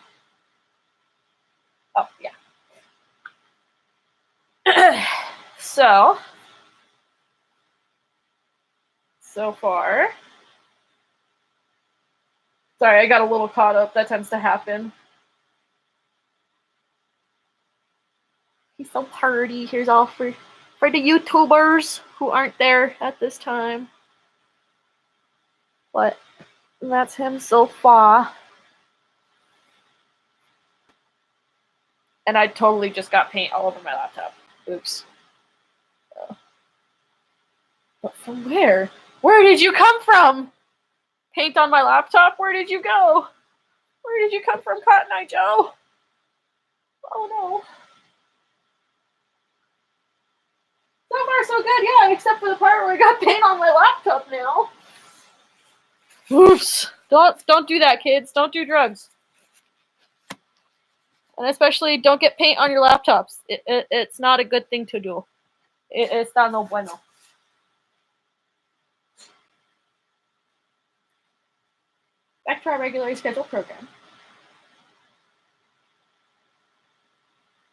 Oh, yeah. So far. Sorry, I got a little caught up. That tends to happen. He's so party. Here's all for the YouTubers who aren't there at this time. But that's him so far. And I totally just got paint all over my laptop. Oops. But from where? Where did you come from? Paint on my laptop? Where did you go? Where did you come from, Cotton Eye Joe? Oh no. So far so good, yeah, except for the part where I got paint on my laptop now. Oops. Don't do that, kids. Don't do drugs. And especially don't get paint on your laptops. It's not a good thing to do. Está no bueno. Back to our regularly scheduled program.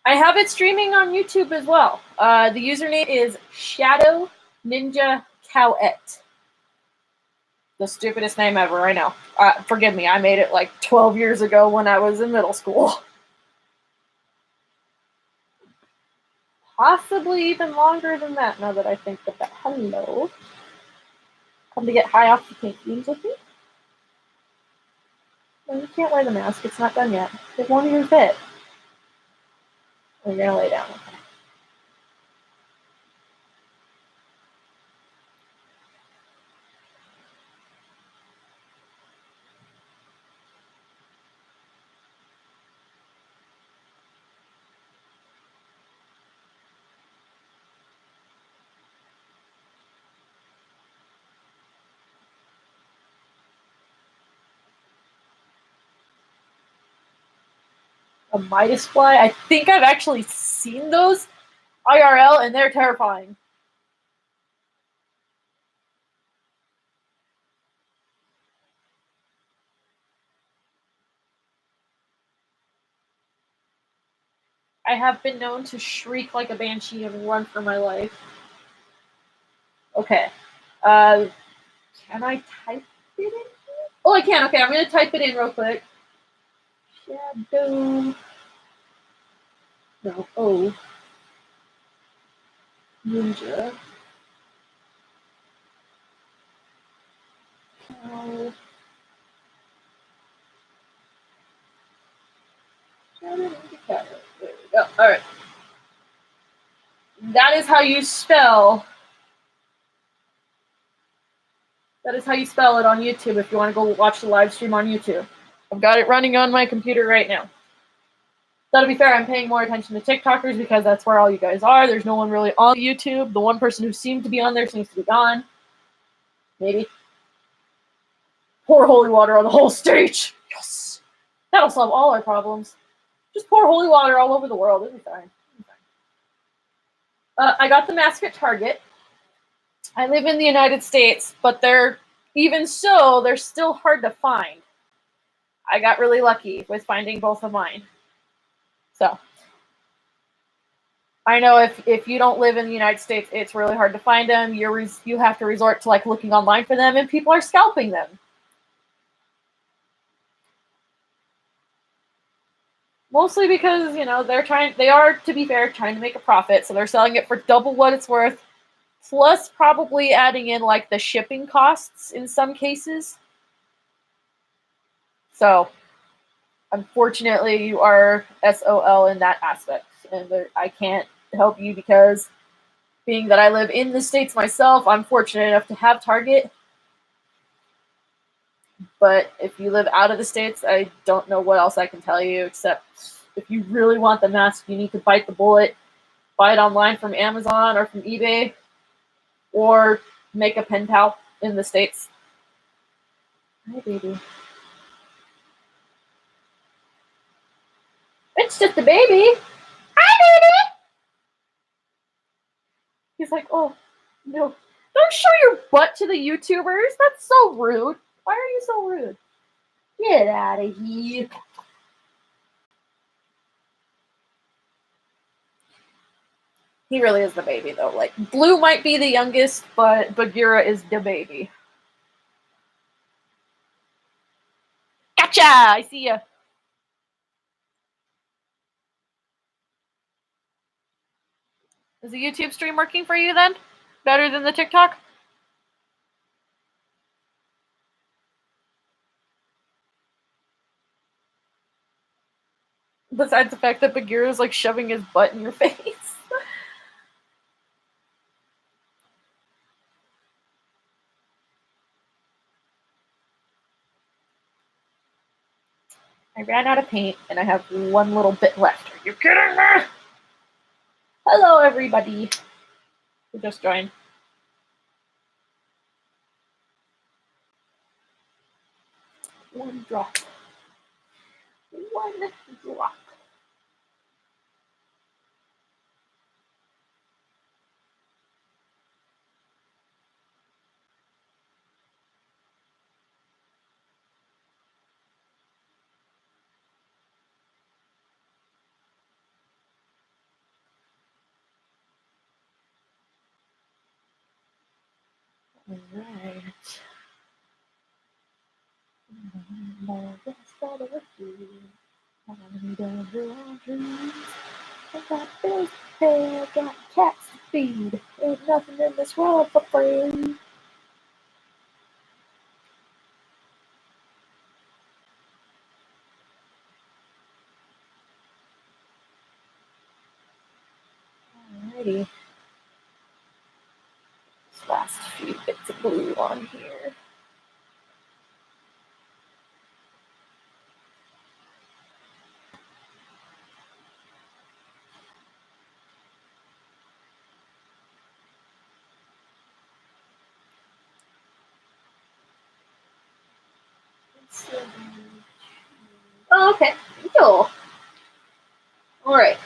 I have it streaming on YouTube as well. The username is Shadow Ninja Cowette. The stupidest name ever, I know. Forgive me, I made it like 12 years ago when I was in middle school. Possibly even longer than that, now that I think of that. Hello. Come to get high off the paint fumes with me? No, you can't wear the mask. It's not done yet. It won't even fit. Oh, you're gonna lay down. Okay. A Midas fly? I think I've actually seen those IRL, and they're terrifying. I have been known to shriek like a banshee and run for my life. Okay. Can I type it in? Oh, I can. Okay, I'm going to type it in real quick. Shadow. No. Oh. Ninja. Oh. Shadow Ninja Cow. There we go. Alright. That is how you spell. That is how you spell it on YouTube if you want to go watch the live stream on YouTube. I've got it running on my computer right now. So to be fair, I'm paying more attention to TikTokers because that's where all you guys are. There's no one really on YouTube. The one person who seemed to be on there seems to be gone. Maybe. Pour holy water on the whole stage. Yes. That'll solve all our problems. Just pour holy water all over the world. It'll be fine. I got the mask at Target. I live in the United States, but they're still hard to find. I got really lucky with finding both of mine. So I know if you don't live in the United States, it's really hard to find them. You have to resort to like looking online for them, and people are scalping them. Mostly because, they are, to be fair, trying to make a profit, so they're selling it for double what it's worth, plus probably adding in like the shipping costs in some cases. So unfortunately, you are SOL in that aspect, and I can't help you because being that I live in the States myself, I'm fortunate enough to have Target. But if you live out of the States, I don't know what else I can tell you, except if you really want the mask, you need to bite the bullet, buy it online from Amazon or from eBay, or make a pen pal in the States. Hi, baby. It's just a baby. Hi, baby. He's like, oh, no. Don't show your butt to the YouTubers. That's so rude. Why are you so rude? Get out of here. He really is the baby, though. Like, Blue might be the youngest, but Bagheera is the baby. Gotcha! I see ya. Is the YouTube stream working for you, then? Better than the TikTok? Besides the fact that Bagheera's, like, shoving his butt in your face. I ran out of paint, and I have one little bit left. Are you kidding me? Hello, everybody who just joined. One drop. One drop. Alright. I got bills to pay, I got cats to feed. Ain't nothing in this world for free. Alrighty. This last few bits of blue on here. Oh, okay, cool. All right.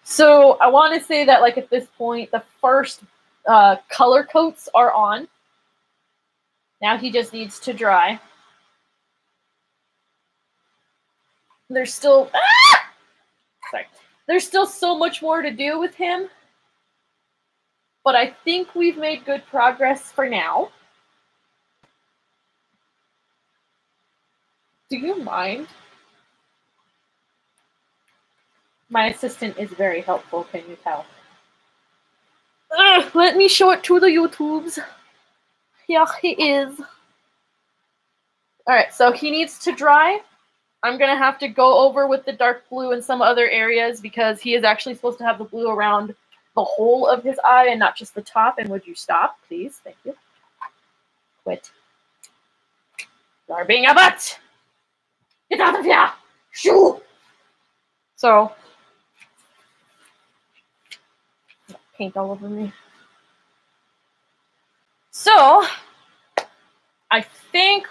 So I want to say that, like, at this point, the first color coats are on. Now he just needs to dry. There's still sorry. There's still so much more to do with him, but I think we've made good progress for now. Do you mind? My assistant is very helpful, can you tell? Let me show it to the YouTubes. Yeah, he is. Alright, so he needs to dry. I'm going to have to go over with the dark blue in some other areas because he is actually supposed to have the blue around the whole of his eye and not just the top. And would you stop, please? Thank you. Quit. You are being a butt! Get out of here! Shoo! So, paint all over me. So, I think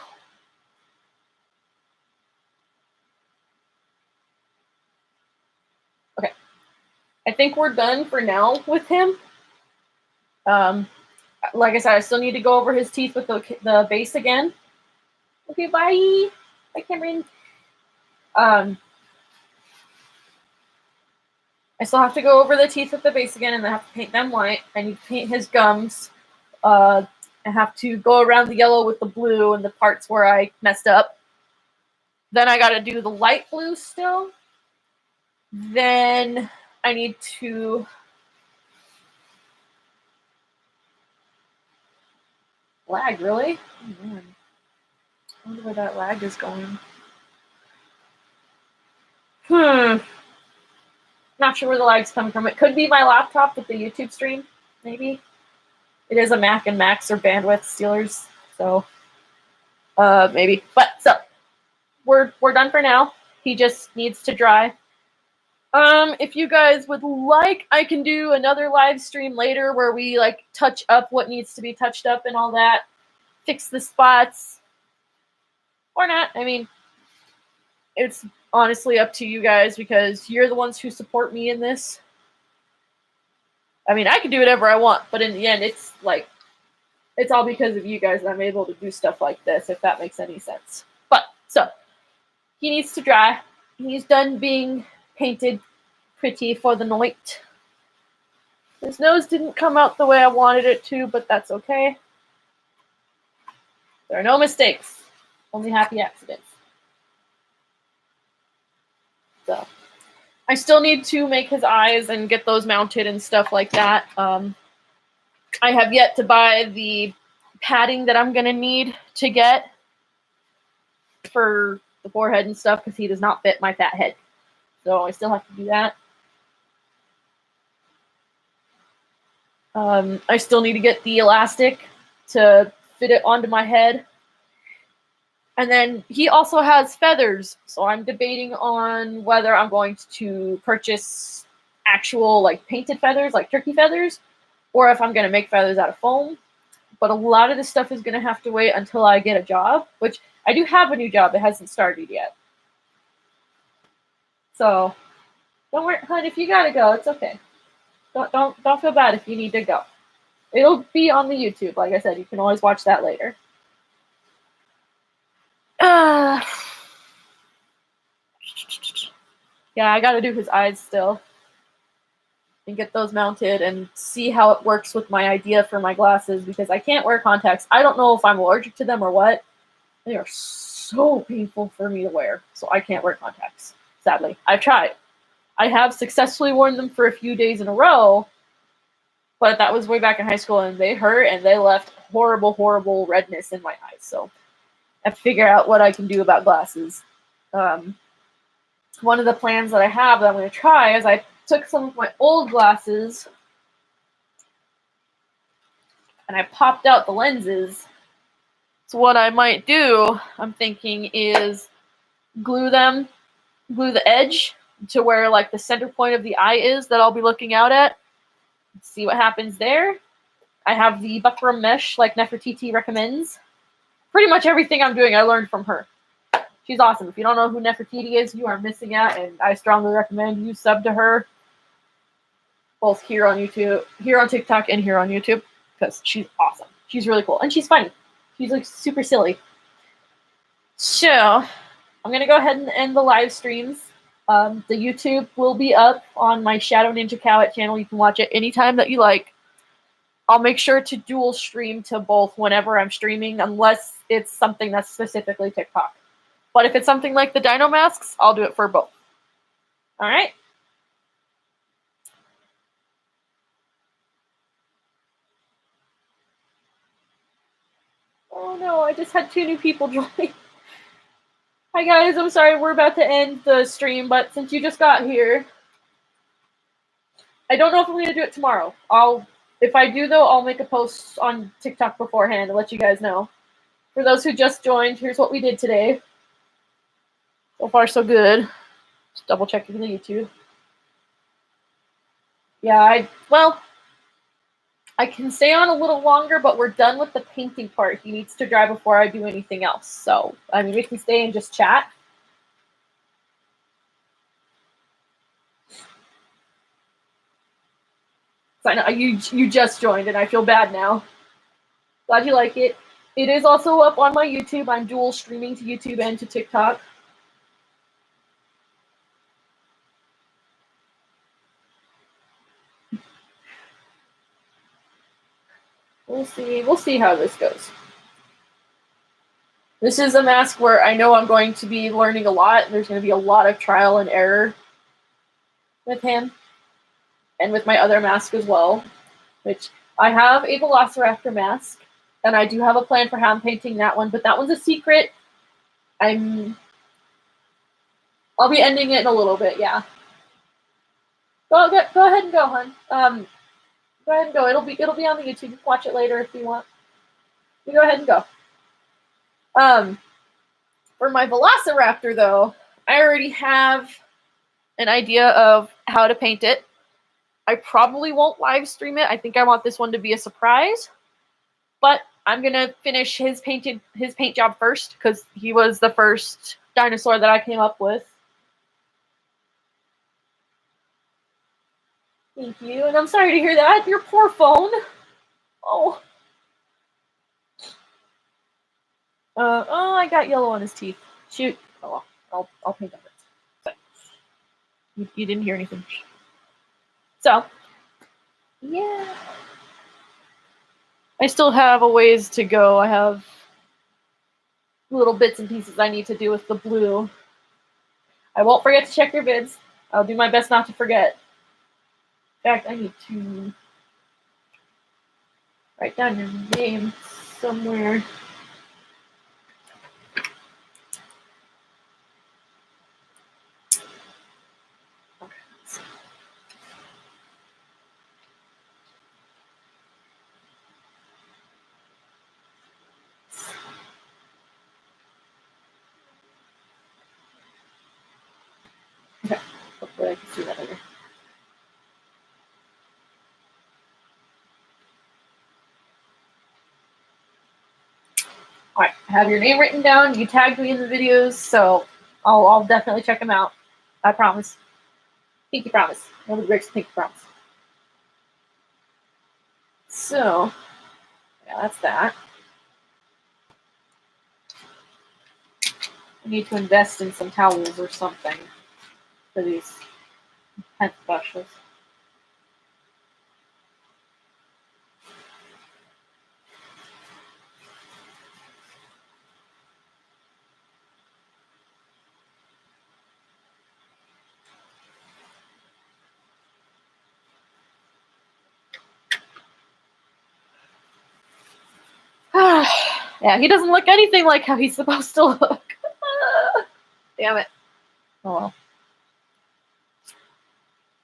we're done for now with him. Like I said, I still need to go over his teeth with the base again. Okay, bye. Bye, Cameron. I still have to go over the teeth with the base again, and I have to paint them white. I need to paint his gums. I have to go around the yellow with the blue and the parts where I messed up. Then I got to do the light blue still. Then I need to lag, really? Oh, man. I wonder where that lag is going. Not sure where the lag's coming from. It could be my laptop with the YouTube stream, maybe. It is a Mac, and Macs are bandwidth stealers, so maybe. But so we're done for now. He just needs to dry. If you guys would like, I can do another live stream later where we like touch up what needs to be touched up and all that, fix the spots, or not. I mean, it's honestly up to you guys because you're the ones who support me in this. I mean, I can do whatever I want, but in the end, it's like, it's all because of you guys that I'm able to do stuff like this, if that makes any sense. But, so, he needs to dry. He's done being painted pretty for the night. His nose didn't come out the way I wanted it to, but that's okay. There are no mistakes, only happy accidents. So, I still need to make his eyes and get those mounted and stuff like that. I have yet to buy the padding that I'm going to need to get for the forehead and stuff because he does not fit my fat head. So I still have to do that. I still need to get the elastic to fit it onto my head. And then he also has feathers, so I'm debating on whether I'm going to purchase actual like painted feathers, like turkey feathers, or if I'm going to make feathers out of foam. But a lot of this stuff is going to have to wait until I get a job, which I do have a new job. It hasn't started yet. So don't worry, hon, if you got to go, it's okay. Don't feel bad if you need to go. It'll be on the YouTube. Like I said, you can always watch that later. Yeah, I got to do his eyes still and get those mounted and see how it works with my idea for my glasses because I can't wear contacts. I don't know if I'm allergic to them or what. They are so painful for me to wear, so I can't wear contacts, sadly. I've tried. I have successfully worn them for a few days in a row, but that was way back in high school, and they hurt, and they left horrible, horrible redness in my eyes, so I have to figure out what I can do about glasses. One of the plans that I have that I'm going to try is I took some of my old glasses and I popped out the lenses. So what I might do, I'm thinking, is glue the edge to where like the center point of the eye is that I'll be looking out at. See what happens there. I have the buckram mesh like Nefertiti recommends. Pretty much everything I'm doing I learned from her. She's awesome. If you don't know who Nefertiti is, you are missing out, and I strongly recommend you sub to her, both here on YouTube, here on TikTok, and here on YouTube, because she's awesome. She's really cool, and she's funny. She's like super silly. So I'm gonna go ahead and end the live streams. The YouTube will be up on my Shadow Ninja Cowet channel. You can watch it anytime that you like. I'll make sure to dual stream to both whenever I'm streaming, unless it's something that's specifically TikTok. But if it's something like the Dino Masks, I'll do it for both. All right? Oh no, I just had 2 new people join. Hi guys, I'm sorry, we're about to end the stream, but since you just got here, I don't know if I'm going to do it tomorrow. If I do though, I'll make a post on TikTok beforehand to let you guys know. For those who just joined, here's what we did today. So far, so good. Just double checking the YouTube. Yeah, I can stay on a little longer, but we're done with the painting part. He needs to dry before I do anything else. So, I mean, we can stay and just chat. So I know you just joined, and I feel bad now. Glad you like it. It is also up on my YouTube. I'm dual streaming to YouTube and to TikTok. We'll see. We'll see how this goes. This is a mask where I know I'm going to be learning a lot. There's going to be a lot of trial and error with him. And with my other mask as well. Which I have a Velociraptor mask. And I do have a plan for hand painting that one. But that one's a secret. I'll be ending it in a little bit, yeah. Go ahead and go, hon. Go ahead and go. It'll be on the YouTube. You can watch it later if you want. You go ahead and go. For my Velociraptor, though, I already have an idea of how to paint it. I probably won't live stream it. I think I want this one to be a surprise. But I'm gonna finish his paint job first because he was the first dinosaur that I came up with. Thank you, and I'm sorry to hear that. Your poor phone. Oh. Oh, I got yellow on his teeth. Shoot. Oh well, I'll paint that. But you didn't hear anything. So, yeah. I still have a ways to go. I have little bits and pieces I need to do with the blue. I won't forget to check your vids. I'll do my best not to forget. In fact, I need to write down your name somewhere. Okay, hopefully I can see that later. Alright, I have your name written down. You tagged me in the videos, so I'll definitely check them out. I promise. Pinky promise. Nobody breaks the pinky promise. So, yeah, that's that. I need to invest in some towels or something for these pen brushes. Yeah, he doesn't look anything like how he's supposed to look. Damn it. Oh well.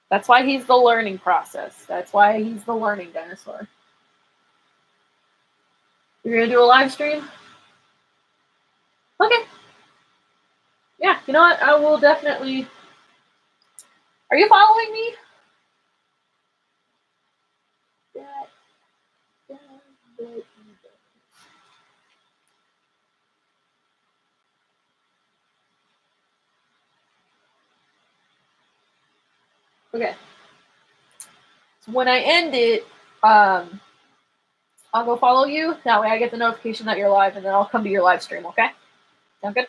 That's why he's the learning process. That's why he's the learning dinosaur. You're going to do a live stream? Okay. Yeah, you know what? I will definitely... Are you following me? Okay. So when I end it, I'll go follow you. That way I get the notification that you're live, and then I'll come to your live stream, okay? Sound good?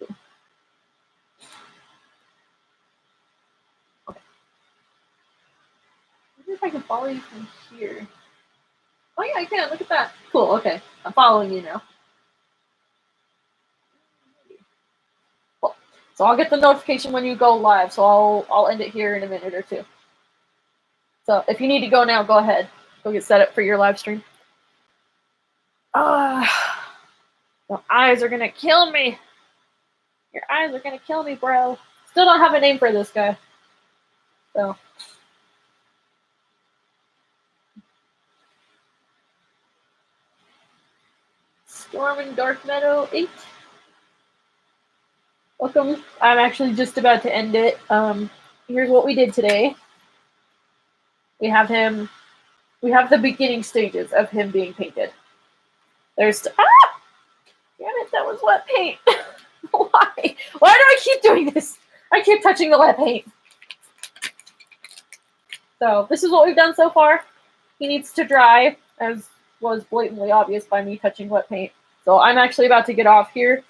Okay. I wonder if I can follow you from here. Oh yeah, I can. Look at that. Cool, okay. I'm following you now. Cool. So I'll get the notification when you go live, so I'll end it here in a minute or two. So if you need to go now, go ahead. Go get set up for your live stream. The eyes are gonna kill me. Your eyes are gonna kill me, bro. Still don't have a name for this guy. So. Storm in Dark Meadow 8. Welcome. I'm actually just about to end it. Here's what we did today. We have the beginning stages of him being painted. There's damn it, that was wet paint. Why do I keep doing this? I keep touching the wet paint. So this is what we've done so far. He needs to dry, as was blatantly obvious by me touching wet paint. So I'm actually about to get off here.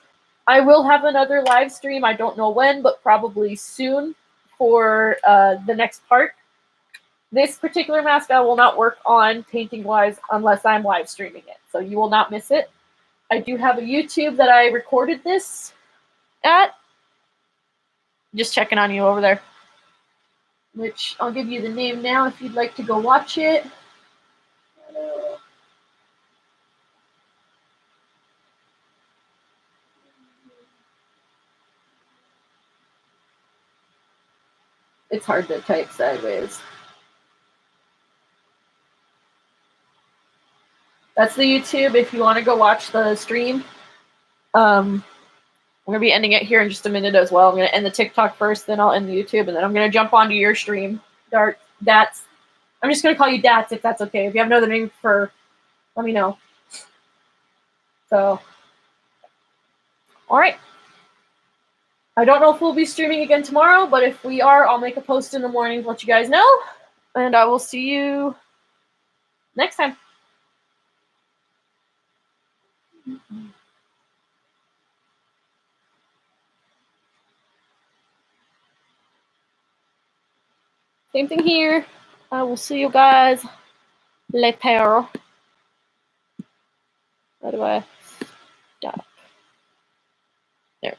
I will have another live stream. I don't know when, but probably soon for the next part. This particular mask I will not work on painting-wise unless I'm live streaming it, so you will not miss it. I do have a YouTube that I recorded this at. Just checking on you over there. Which I'll give you the name now if you'd like to go watch it. It's hard to type sideways. That's the YouTube if you want to go watch the stream. I'm going to be ending it here in just a minute as well. I'm going to end the TikTok first, then I'll end the YouTube, and then I'm going to jump onto your stream. Dats. I'm just going to call you Dats if that's okay. If you have another name let me know. So, all right. I don't know if we'll be streaming again tomorrow, but if we are, I'll make a post in the morning to let you guys know. And I will see you next time. Same thing here. I will see you guys later. How do I stop? There.